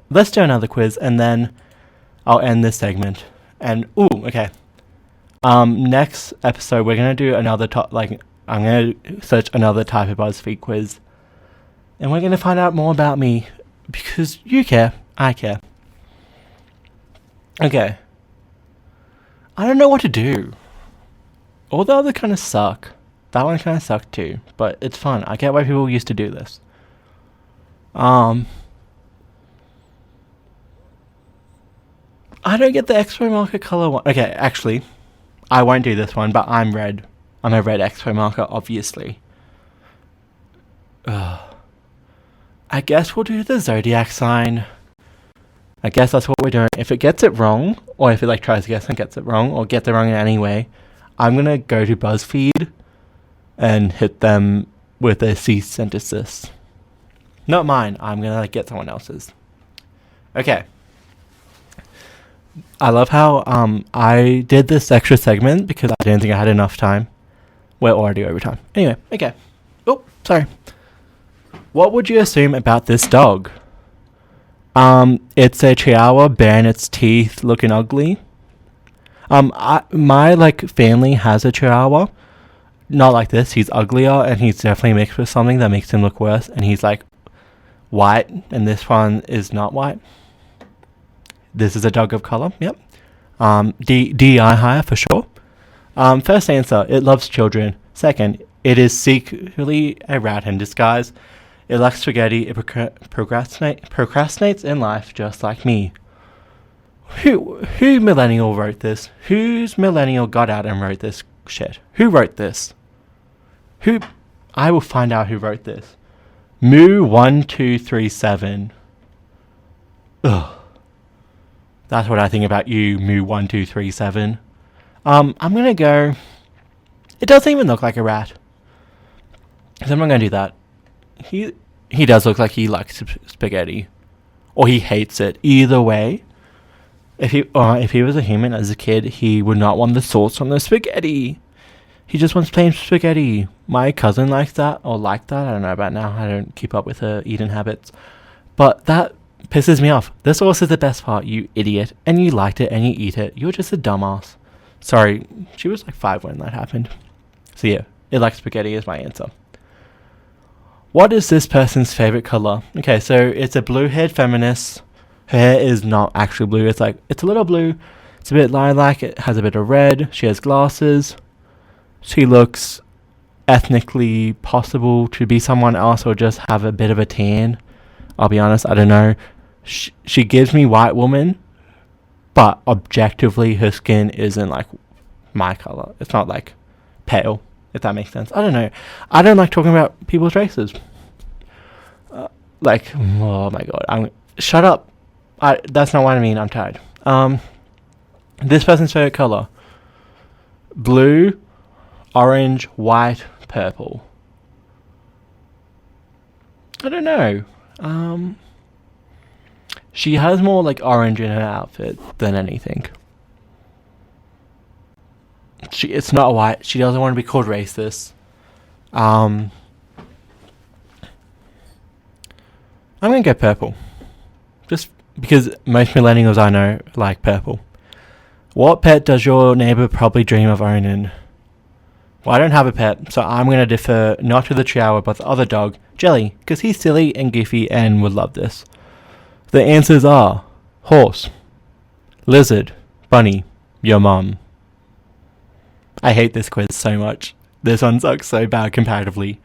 Let's do another quiz, and then I'll end this segment. And, okay. Next episode, we're going to do another I'm going to search another type of BuzzFeed quiz. And we're going to find out more about me. Because you care. I care. Okay. I don't know what to do. All the other kind of suck. That one kind of sucked too. But it's fun. I get why people used to do this. I don't get the Expo marker color one. Okay, actually, I won't do this one, but I'm red. I'm a red Expo marker, obviously. I guess we'll do the zodiac sign. I guess that's what we're doing. If it gets it wrong, or if it tries to guess and gets it wrong, or gets it wrong in any way, I'm gonna go to BuzzFeed and hit them with a cease and desist. Not mine. I'm gonna get someone else's. Okay. I love how I did this extra segment because I didn't think I had enough time. We're already over time. Anyway, okay. Oh, sorry. What would you assume about this dog? It's a Chihuahua, bare in its teeth, looking ugly. My family has a Chihuahua. Not like this. He's uglier, and he's definitely mixed with something that makes him look worse. And he's white, and this one is not white. This is a dog of color. Yep. DEI higher for sure. First answer, it loves children. Second, it is secretly a rat in disguise. It likes spaghetti. It procrastinates in life just like me. Who millennial wrote this? Whose millennial got out and wrote this shit? Who wrote this? I will find out who wrote this. Moo1237. Ugh. That's what I think about you, Moo1237. I'm gonna go. It doesn't even look like a rat. So I'm not gonna do that. He does look like he likes spaghetti, or he hates it. Either way, if he was a human as a kid, he would not want the sauce on the spaghetti. He just wants plain spaghetti. My cousin likes that, or liked that. I don't know about now. I don't keep up with her eating habits, but that pisses me off. The sauce is the best part, you idiot, and you liked it and you eat it. You're just a dumbass. Sorry, she was 5 when that happened. So yeah, it likes spaghetti is my answer. What is this person's favorite color? Okay, so it's a blue-haired feminist. Her hair is not actually blue. It's a little blue. It's a bit lilac. It has a bit of red. She has glasses. She looks ethnically possible to be someone else or just have a bit of a tan. I'll be honest, I don't know. She gives me white woman, but objectively her skin isn't my color. It's not pale, if that makes sense. I don't know. I don't like talking about people's races. Oh my god. Shut up. That's not what I mean. I'm tired. This person's favorite color. Blue, orange, white, purple. I don't know. She has more orange in her outfit than anything. It's not white. She doesn't want to be called racist. I'm gonna go purple. Just because most millennials I know like purple. What pet does your neighbor probably dream of owning? Well, I don't have a pet, so I'm gonna defer not to the Chihuahua but the other dog, Jelly, because he's silly and goofy and would love this. The answers are horse, lizard, bunny, your mom. I hate this quiz so much. This one sucks so bad comparatively.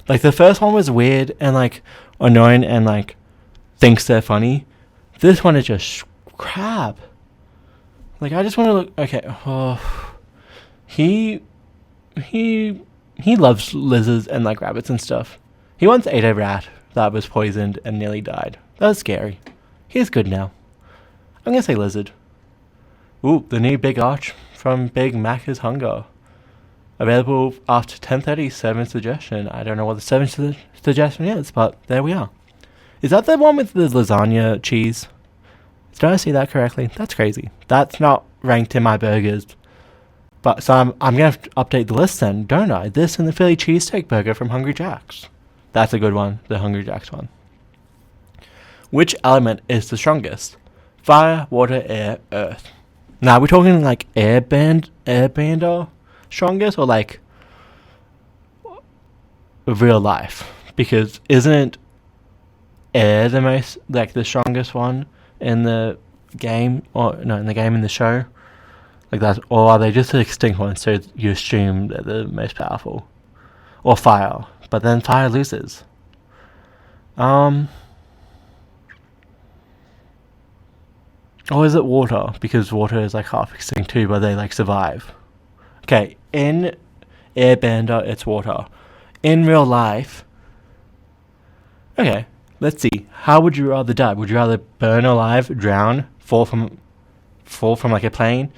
The first one was weird and annoying and thinks they're funny. This one is just crap. I just want to look. Okay. Oh, he loves lizards and rabbits and stuff. He once ate a rat that was poisoned and nearly died. That was scary. He's good now. I'm gonna say lizard. Ooh, the new Big Arch from Big Mac is Hunger. Available after 10:30, 7th suggestion. I don't know what the 7th suggestion is, but there we are. Is that the one with the lasagna cheese? Did I see that correctly? That's crazy. That's not ranked in my burgers. But so I'm gonna have to update the list then, don't I? This and the Philly cheesesteak burger from Hungry Jack's. That's a good one, the Hungry Jack's one. Which element is the strongest? Fire, water, air, earth. Now we're talking like airbender strongest, or like real life? Because isn't air the most, like, the strongest one in the game, or no, in the game, in the show? Like that, or are they just the extinct ones? So you assume they're the most powerful, or fire, but then fire loses. Or is it water? Because water is like half extinct too, but they like survive. Okay, in Airbender, it's water. In real life, okay, let's see. How would you rather die? Would you rather burn alive, drown, fall from like a plane,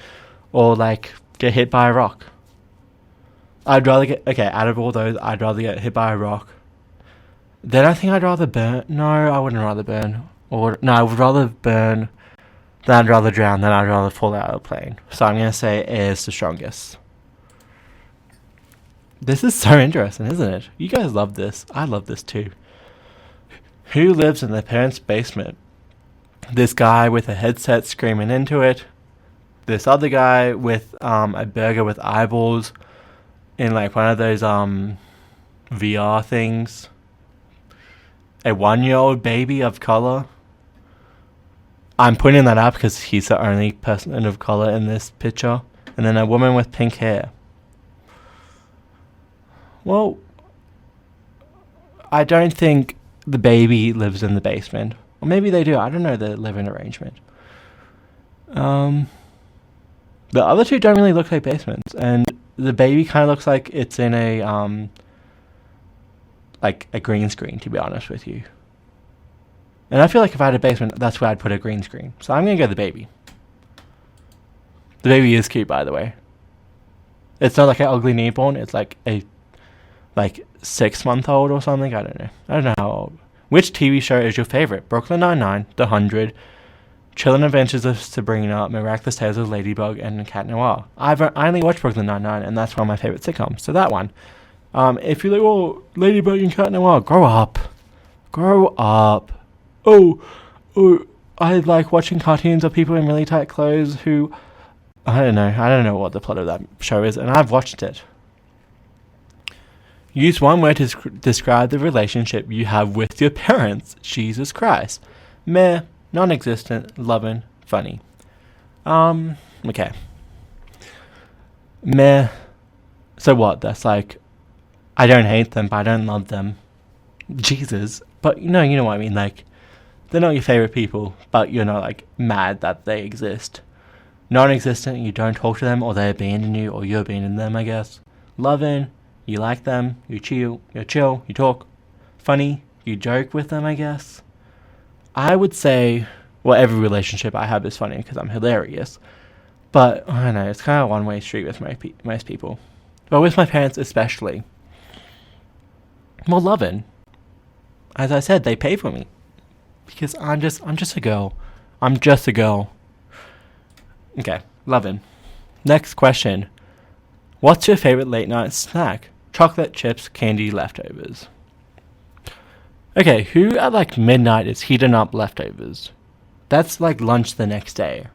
or like get hit by a rock? I'd rather get, okay, out of all those, I'd rather get hit by a rock. Then I think I'd rather burn. No, I wouldn't rather burn. Or no, I would rather burn. Then I'd rather drown. Then I'd rather fall out of a plane. So I'm gonna say air is the strongest. This is so interesting, isn't it? You guys love this. I love this too. Who lives in their parents' basement? This guy with a headset screaming into it. This other guy with a burger with eyeballs in like one of those VR things. A 1-year-old baby of color. I'm putting that up because he's the only person of color in this picture. And then a woman with pink hair. Well, I don't think the baby lives in the basement. Or maybe they do. I don't know the living arrangement. The other two don't really look like basements. And the baby kind of looks like it's in a like a green screen, to be honest with you. And I feel like if I had a basement, that's where I'd put a green screen. So I'm going to go the baby. The baby is cute, by the way. It's not like an ugly newborn. It's like a 6-month-old or something. I don't know how old. Which TV show is your favorite? Brooklyn Nine-Nine, The 100, Chilling Adventures of Sabrina, Miraculous Tales of Ladybug, and Cat Noir. I only watched Brooklyn Nine-Nine, and that's one of my favorite sitcoms. So that one. If you're like, oh, Ladybug and Cat Noir, grow up. Grow up. Oh, I like watching cartoons of people in really tight clothes who, I don't know what the plot of that show is, and I've watched it. Use one word to describe the relationship you have with your parents. Jesus Christ. Meh, non-existent, loving, funny. Okay. Meh. So what? That's like, I don't hate them, but I don't love them. Jesus. But you know what I mean, like, they're not your favorite people, but you're not like mad that they exist. Non-existent, you don't talk to them, or they abandon you, or you abandon them, I guess. Loving, you like them, you chill, you talk. Funny, you joke with them, I guess. I would say, well, every relationship I have is funny because I'm hilarious. But, I don't know, it's kind of a one-way street with most people. But with my parents especially. Well, loving. As I said, they pay for me. Because I'm just a girl. I'm just a girl. Okay, loving. Next question. What's your favorite late night snack? Chocolate, chips, candy, leftovers. Okay, who at like midnight is heating up leftovers? That's like lunch the next day.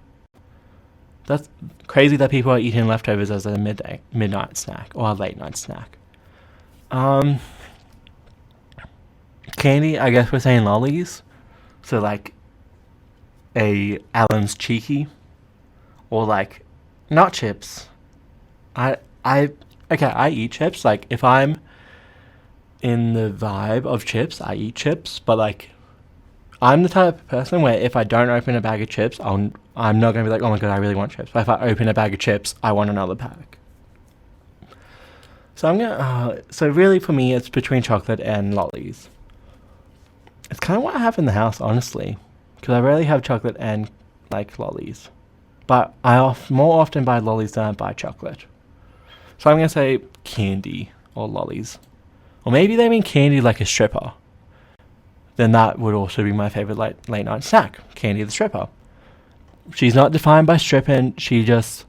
That's crazy that people are eating leftovers as a midnight snack or a late night snack. Candy, I guess we're saying lollies. So like a Allen's Cheeky, or like not chips. I eat chips. Like if I'm in the vibe of chips, I eat chips. But like I'm the type of person where if I don't open a bag of chips, I'm not gonna be like, oh my god, I really want chips. But if I open a bag of chips, I want another pack. So I'm gonna. So really, for me, it's between chocolate and lollies. It's kind of what I have in the house, honestly, because I rarely have chocolate and like lollies. But I more often buy lollies than I buy chocolate. So I'm gonna say candy or lollies, or maybe they mean candy like a stripper. Then that would also be my favorite late night snack, Candy the stripper. She's not defined by stripping. She just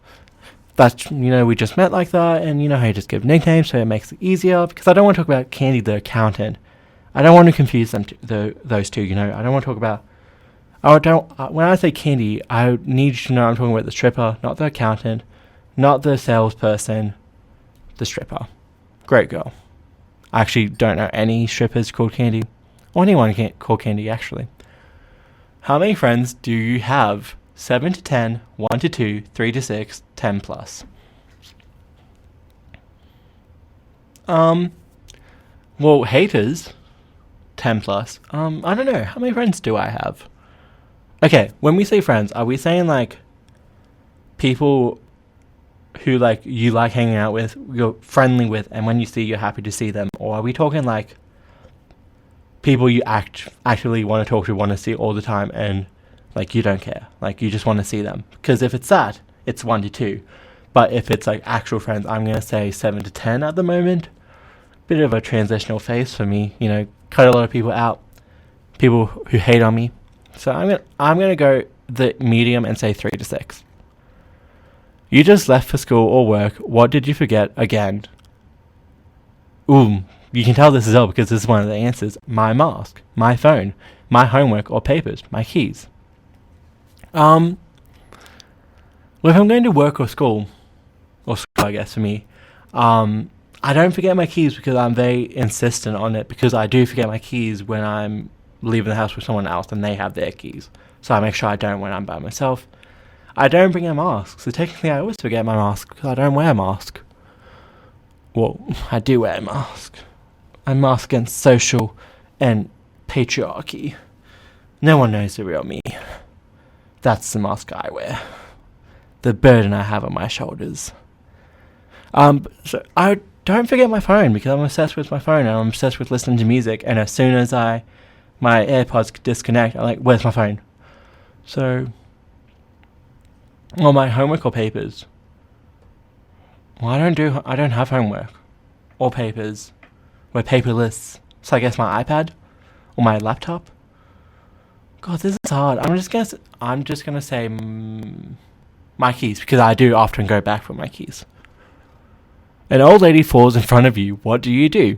that's, we just met like that, and you know how you just give nicknames, so it makes it easier, because I don't want to talk about Candy the accountant. I don't want to confuse them, those two, I don't want to talk about, when I say Candy, I need you to know I'm talking about the stripper, not the accountant, not the salesperson, the stripper. Great girl. I actually don't know any strippers called Candy, or anyone called Candy, actually. How many friends do you have? 7 to 10, 1 to 2, 3 to 6, 10 plus. Well, haters, 10 plus. I don't know. How many friends do I have? Okay, when we say friends, are we saying like people who like you like hanging out with, you're friendly with, and when you see you're happy to see them? Or are we talking like people you actually want to talk to, want to see all the time, and like you don't care, like you just want to see them? Because if it's that, it's 1 to 2. But if it's like actual friends, I'm gonna say 7 to 10 at the moment. Bit of a transitional phase for me, cut a lot of people out, people who hate on me. So I'm gonna go the medium and say 3 to 6. You just left for school or work. What did you forget again? Ooh, you can tell this is L because this is one of the answers. My mask, my phone, my homework or papers, my keys. Well, if I'm going to work or school, I guess for me, I don't forget my keys because I'm very insistent on it, because I do forget my keys when I'm leaving the house with someone else and they have their keys. So I make sure I don't when I'm by myself. I don't bring a mask, so technically I always forget my mask because I don't wear a mask. Well, I do wear a mask. I mask against social and patriarchy. No one knows the real me. That's the mask I wear. The burden I have on my shoulders. So I don't forget my phone because I'm obsessed with my phone and I'm obsessed with listening to music. And as soon as my AirPods disconnect, I'm like, where's my phone? So, well, my homework or papers. Well, I don't have homework or papers. We're paperless. So I guess my iPad or my laptop. God, this is hard. I'm just gonna say my keys, because I do often go back for my keys. An old lady falls in front of you. What do you do?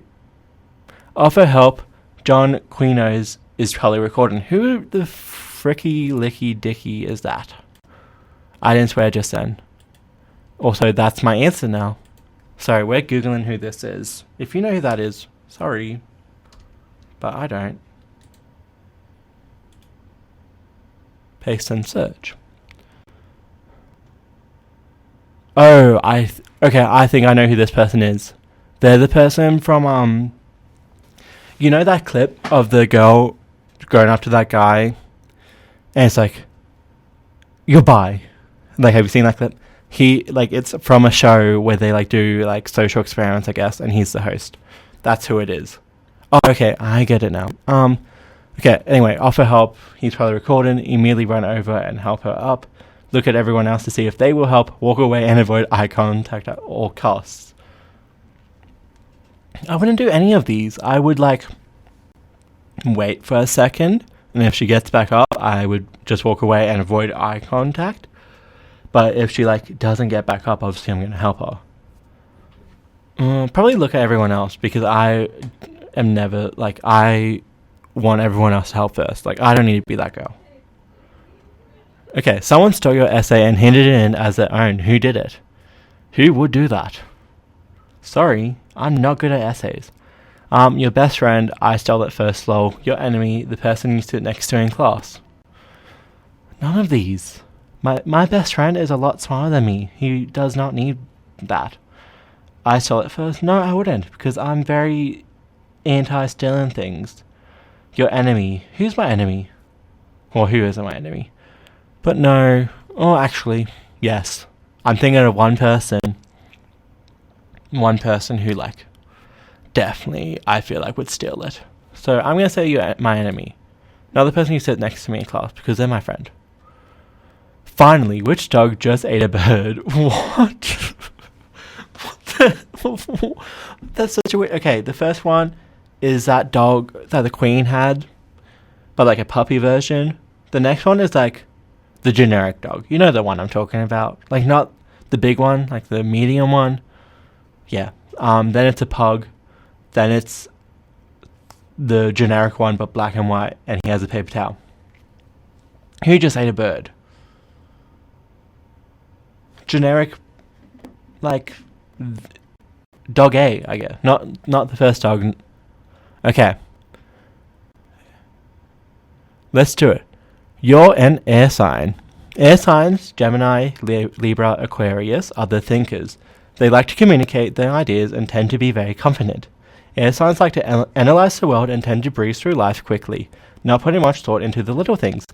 Offer help. John Quinos is probably recording. Who the fricky licky dicky is that? I didn't swear just then. Also, that's my answer now. Sorry, we're Googling who this is. If you know who that is, sorry. But I don't. Paste and search. Oh, I think I know who this person is. They're the person from, you know that clip of the girl going up to that guy? And it's like, you're bi. Like, have you seen that clip? It's from a show where they, do, social experiments, I guess, and he's the host. That's who it is. Oh, okay, I get it now. Okay, anyway, offer help. He's probably recording. Immediately run over and help her up. Look at everyone else to see if they will help. Walk away and avoid eye contact at all costs. I wouldn't do any of these. I would, wait for a second. And if she gets back up, I would just walk away and avoid eye contact. But if she, doesn't get back up, obviously I'm going to help her. Probably look at everyone else, because I am never, I want everyone else to help first. I don't need to be that girl. Okay, someone stole your essay and handed it in as their own. Who did it? Who would do that? Sorry, I'm not good at essays. Your best friend, I stole it first, lol. Your enemy, the person you sit next to in class. None of these. My best friend is a lot smarter than me. He does not need that. I stole it first? No, I wouldn't, because I'm very anti-stealing things. Your enemy. Who's my enemy? Or who isn't my enemy? But no. Oh, actually, yes. I'm thinking of one person. One person who, definitely, I feel would steal it. So I'm going to say you're my enemy. Not the person who sits next to me in class, because they're my friend. Finally, which dog just ate a bird? What? That's such a weird... Okay, the first one is that dog that the queen had, but a puppy version. The next one is the generic dog. You know the one I'm talking about. Not the big one, like the medium one. Yeah. Then it's a pug. Then it's the generic one, but black and white, and he has a paper towel. Who just ate a bird? Generic, like dog A, I guess. Not the first dog. Okay. Let's do it. You're an air sign. Air signs, Gemini, Libra, Aquarius, are the thinkers. They like to communicate their ideas and tend to be very confident. Air signs like to analyze the world and tend to breeze through life quickly, not putting much thought into the little things.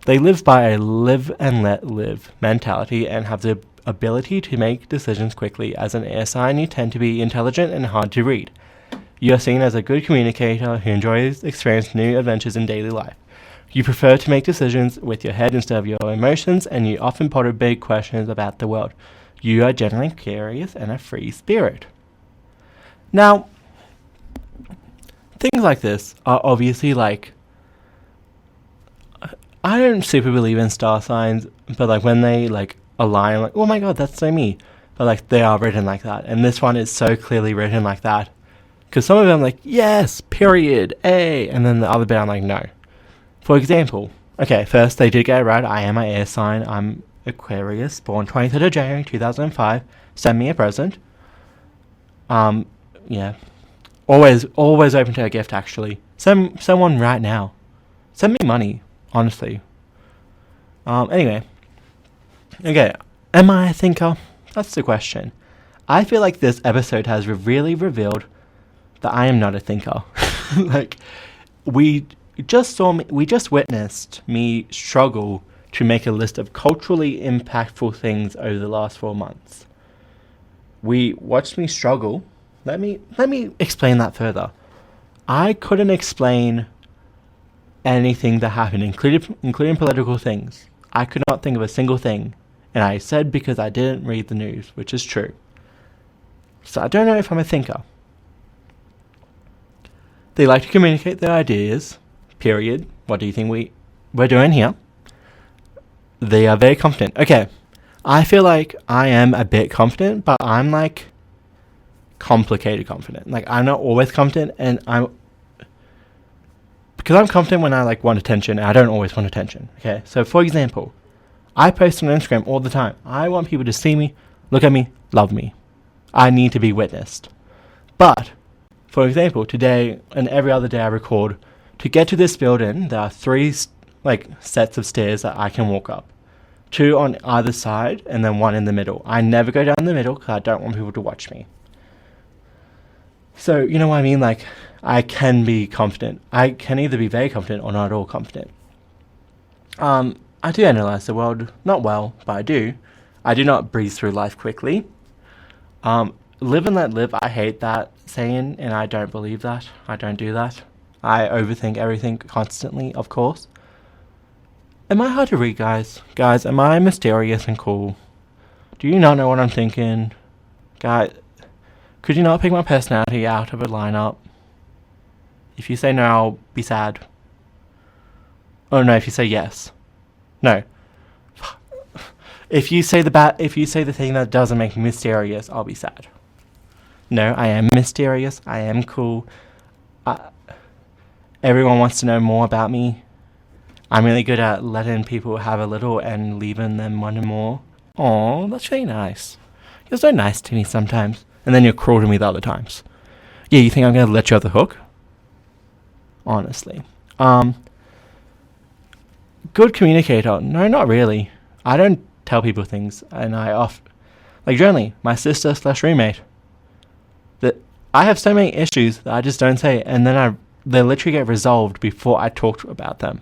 They live by a live and let live mentality and have the ability to make decisions quickly. As an air sign, you tend to be intelligent and hard to read. You are seen as a good communicator who enjoys experiencing new adventures in daily life. You prefer to make decisions with your head instead of your emotions, and you often ponder big questions about the world. You are generally curious and a free spirit. Now, things like this are obviously like, I don't super believe in star signs, but like when they like align, I'm like, oh my god, that's so me. But like they are written like that, and this one is so clearly written like that. Because some of them like, yes, period, A, and then the other bit I'm like, no. For example, okay, first they did get it right. I am my air sign. I'm Aquarius, born 23rd of January 2005. Send me a present. Yeah. Always open to a gift, actually. Send one right now. Send me money, honestly. Anyway. Okay, am I a thinker? That's the question. I feel like this episode has really revealed that I am not a thinker. Like, we just witnessed me struggle to make a list of culturally impactful things over the last 4 months. We watched me struggle. Let me explain that further. I couldn't explain anything that happened, including political things. I could not think of a single thing, and I said because I didn't read the news, which is true. So I don't know if I'm a thinker. They like to communicate their ideas. Period. What do you think we're doing here? They are very confident. Okay, I feel like I am a bit confident, but I'm like complicated confident. Like I'm not always confident, and because I'm confident when I like want attention. I don't always want attention. Okay, so for example, I post on Instagram all the time. I want people to see me, look at me, love me. I need to be witnessed. But for example, today and every other day I record. To get to this building, there are 3 sets of stairs that I can walk up. 2 on either side, and then 1 in the middle. I never go down the middle because I don't want people to watch me. So, you know what I mean? Like, I can be confident. I can either be very confident or not at all confident. I do analyze the world. Not well, but I do. I do not breeze through life quickly. Live and let live, I hate that saying, and I don't believe that. I don't do that. I overthink everything constantly, of course. Am I hard to read, guys? Guys, am I mysterious and cool? Do you not know what I'm thinking? Guys, could you not pick my personality out of a lineup? If you say no, I'll be sad. Oh no, if you say yes. No. If you say the thing that doesn't make me mysterious, I'll be sad. No, I am mysterious. I am cool. Everyone wants to know more about me. I'm really good at letting people have a little and leaving them wanting more. Aw, that's really nice. You're so nice to me sometimes. And then you're cruel to me the other times. Yeah, you think I'm going to let you off the hook? Honestly. Good communicator. No, not really. I don't tell people things. And generally, my sister / roommate. That I have so many issues that I just don't say. And then they literally get resolved before I talk about them.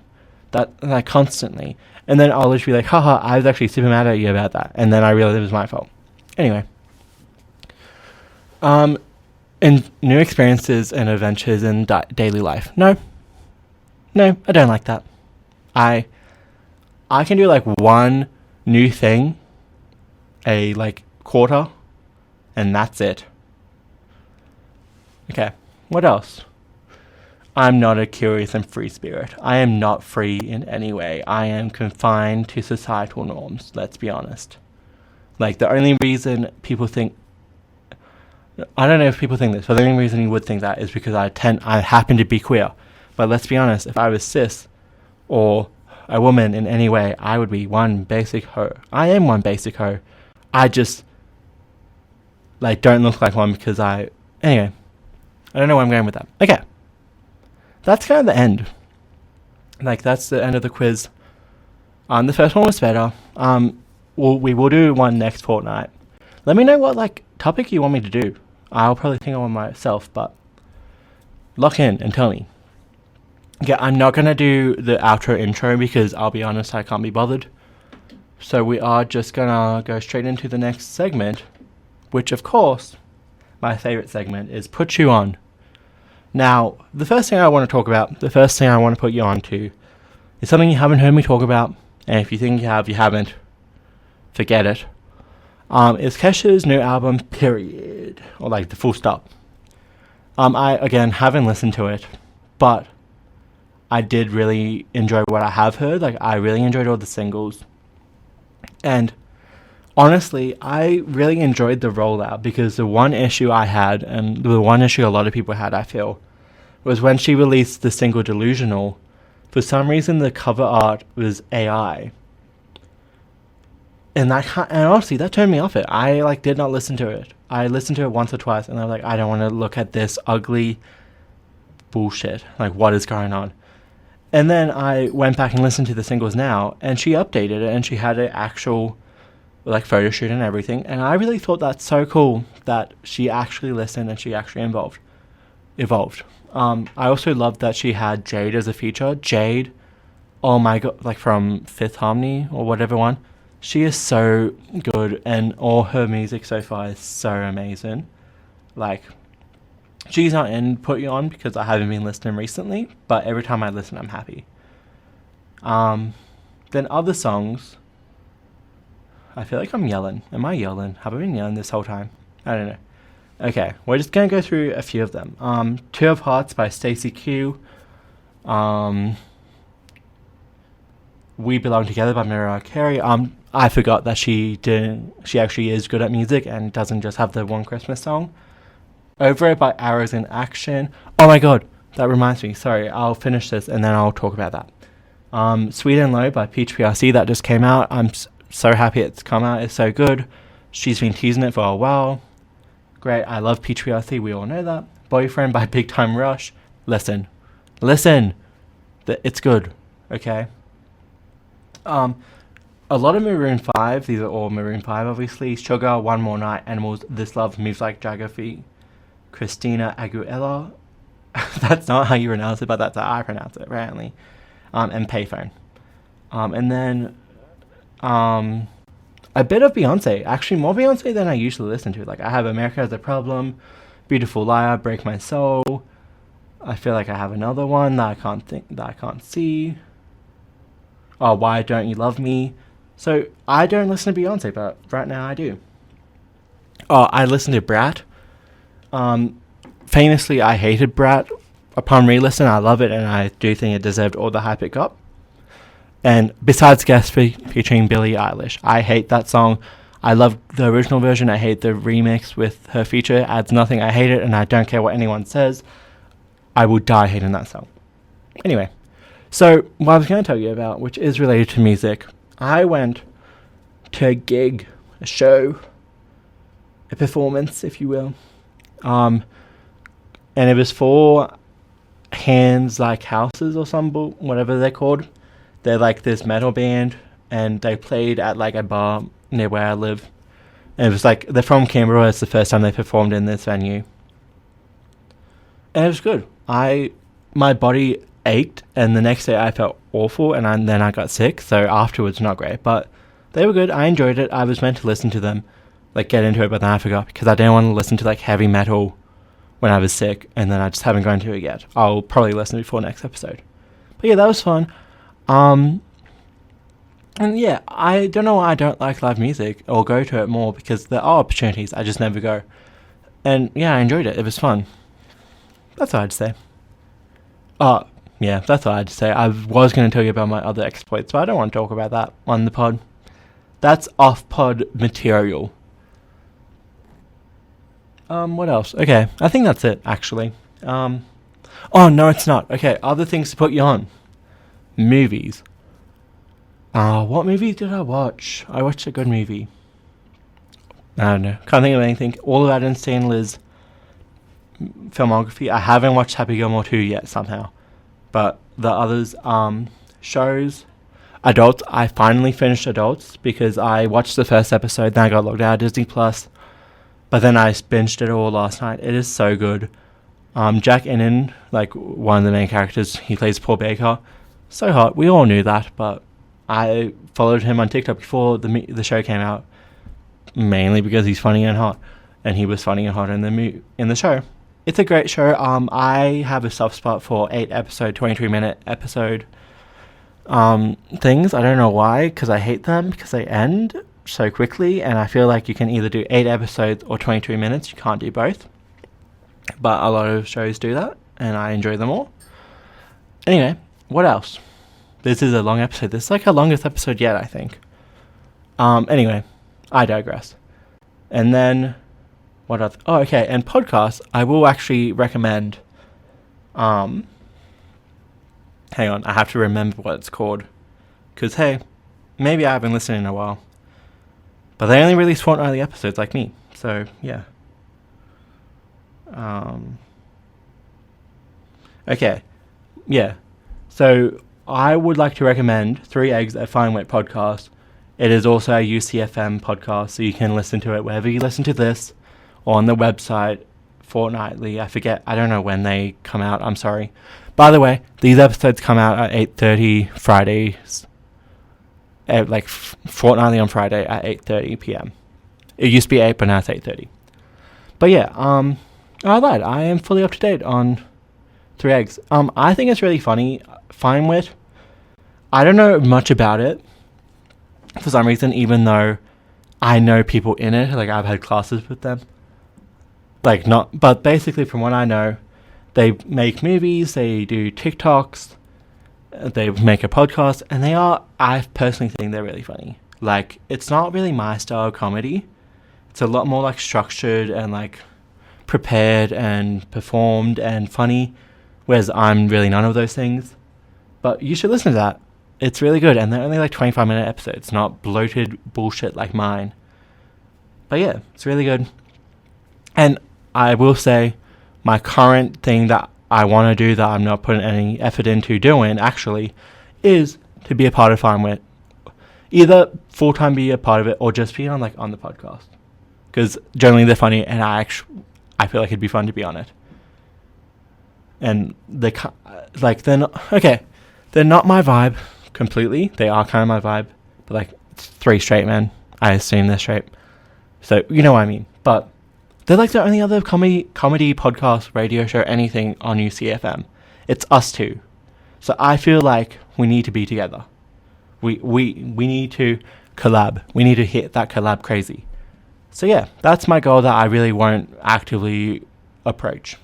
That constantly. And then I'll literally be like, haha, I was actually super mad at you about that. And then I realized it was my fault. Anyway. And new experiences and adventures in daily life. No, I don't like that. I can do like one new thing a quarter, and that's it. Okay, what else? I'm not a curious and free spirit. I am not free in any way. I am confined to societal norms, let's be honest. Like, the only reason people think, I don't know if people think this, but the only reason you would think that is because I happen to be queer. But let's be honest, if I was cis or a woman in any way, I would be one basic hoe. I am one basic hoe. I just, like, don't look like one because anyway, I don't know where I'm going with that. Okay. That's kind of the end. Like, that's the end of the quiz. The first one was better. We will do one next fortnight. Let me know what, like, topic you want me to do. I'll probably think of one myself, but lock in and tell me. Yeah, I'm not going to do the outro intro because I'll be honest, I can't be bothered. So we are just going to go straight into the next segment, which, of course, my favorite segment is Put You On. Now, the first thing I want to put you on to is something you haven't heard me talk about, and if you think you haven't, forget it. It's Kesha's new album, Period, or like the full stop. I, again, haven't listened to it, but I did really enjoy what I have heard. Like, I really enjoyed all the singles. And honestly, I really enjoyed the rollout because the one issue I had, and the one issue a lot of people had, I feel, was when she released the single Delusional, for some reason the cover art was AI. And honestly, that turned me off it. I did not listen to it. I listened to it once or twice, and I was like, I don't want to look at this ugly bullshit. Like, what is going on? And then I went back and listened to the singles now, and she updated it, and she had an actual, like, photo shoot and everything. And I really thought that's so cool that she actually listened and she actually evolved. I also loved that she had Jade as a feature. Jade, oh my god, like from Fifth Harmony or whatever one. She is so good, and all her music so far is so amazing. Like, she's not in Put You On because I haven't been listening recently, but every time I listen, I'm happy. Then other songs, I feel like I'm yelling. Am I yelling? Have I been yelling this whole time? I don't know. Okay, we're just going to go through a few of them. Two of Hearts by Stacey Q. We Belong Together by Mariah Carey. I forgot that she actually is good at music and doesn't just have the one Christmas song. Over It by Arrows in Action. Oh my god, that reminds me. Sorry, I'll finish this and then I'll talk about that. Sweet and Low by Peach PRC, that just came out. I'm so happy it's come out. It's so good. She's been teasing it for a while. Great, I love Peach PRC, we all know that. Boyfriend by Big Time Rush. Listen. It's good, okay? A lot of Maroon 5, these are all Maroon 5 obviously. Sugar, One More Night, Animals, This Love, Moves Like Jagger, Christina Aguilera. That's not how you pronounce it, but that's how I pronounce it, apparently. And Payphone. And then a bit of Beyonce. Actually, more Beyonce than I usually listen to. Like, I have America Has a Problem, Beautiful Liar, Break My Soul. I feel like I have another one that I can't see. Oh, Why Don't You Love Me? So, I don't listen to Beyonce, but right now I do. Oh, I listen to Brat. Famously, I hated Brat. Upon re-listen, I love it, and I do think it deserved all the hype it got. And besides Jasper featuring Billie Eilish, I hate that song. I love the original version. I hate the remix with her feature. It adds nothing. I hate it, and I don't care what anyone says. I will die hating that song. Anyway, so what I was going to tell you about, which is related to music, I went to a gig, a show, a performance, if you will. And it was for Hands Like Houses or whatever they're called. They're like this metal band, and they played at like a bar near where I live. And it was like, they're from Canberra. It's the first time they performed in this venue. And it was good. My body ached, and the next day I felt awful, and then I got sick, so afterwards not great, but they were good. I enjoyed it. I was meant to listen to them, like get into it, but then I forgot because I didn't want to listen to like heavy metal when I was sick, and then I just haven't gone to it yet. I'll probably listen before next episode. But yeah, that was fun. And yeah, I don't know why I don't like live music or go to it more, because there are opportunities, I just never go. And yeah, I enjoyed it. It was fun. That's all I'd say. Yeah, that's all I'd say. I was going to tell you about my other exploits, but I don't want to talk about that on the pod. That's off-pod material. What else? Okay, I think that's it, actually. Oh, no, it's not. Okay, other things to put you on. Movies. What movie did I watch? I watched a good movie. I don't know. Can't think of anything. All of Adam Sandler's filmography. I haven't watched Happy Gilmore 2 yet, somehow. But the others, shows. Adults. I finally finished Adults because I watched the first episode, then I got logged out of Disney Plus. But then I binged it all last night. It is so good. Jack Innan, like one of the main characters, he plays Paul Baker. So hot. We all knew that, but I followed him on TikTok before the show came out, mainly because he's funny and hot, and he was funny and hot in the show. It's a great show. I have a soft spot for 8-episode, 23-minute episode things. I don't know why, because I hate them because they end so quickly, and I feel like you can either do 8 episodes or 23 minutes. You can't do both, but a lot of shows do that, and I enjoy them all. Anyway, what else? This is a long episode. This is like our longest episode yet, I think. Anyway, I digress. And then, what else? Oh, okay, and podcasts, I will actually recommend, hang on, I have to remember what it's called. Because, hey, maybe I haven't listened in a while. But they only release fortnightly episodes like me. So, yeah. Okay. Yeah. So, I would like to recommend 3 Eggs at Fine Wet podcast. It is also a UCFM podcast, so you can listen to it wherever you listen to this, or on the website fortnightly. I forget. I don't know when they come out. I'm sorry. By the way, these episodes come out at 8:30 Fridays. Fortnightly on Friday at 8:30 p.m. It used to be 8, but now it's 8:30. But yeah, I lied. I am fully up to date on 3 Eggs. I think it's really funny. Fine Wit. I don't know much about it for some reason, even though I know people in it. Like, I've had classes with them. But basically, from what I know, they make movies, they do TikToks, they make a podcast, and I personally think they're really funny. Like, it's not really my style of comedy. It's a lot more, like, structured and, like, prepared and performed and funny, whereas I'm really none of those things. But you should listen to that. It's really good, and they're only, like, 25-minute episodes, not bloated bullshit like mine. But, yeah, it's really good. And I will say, my current thing that I want to do that I'm not putting any effort into doing, actually, is to be a part of Fine Wit. Either full-time be a part of it, or just be on the podcast. Because generally they're funny, and I feel like it'd be fun to be on it. And they're not my vibe completely. They are kind of my vibe. But, like, it's 3 straight men. I assume they're straight. So, you know what I mean. But they're like the only other comedy podcast, radio show, anything on UCFM. It's us two. So I feel like we need to be together. We need to collab. We need to hit that collab crazy. So yeah, that's my goal that I really won't actively approach.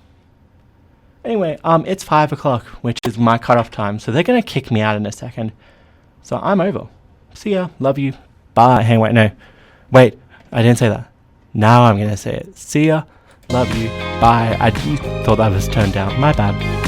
Anyway, it's 5 o'clock, which is my cutoff time. So they're going to kick me out in a second. So I'm over. See ya. Love you. Bye. Hey, wait, no. Wait, I didn't say that. Now I'm going to say it. See ya. Love you. Bye. I thought that was turned down. My bad.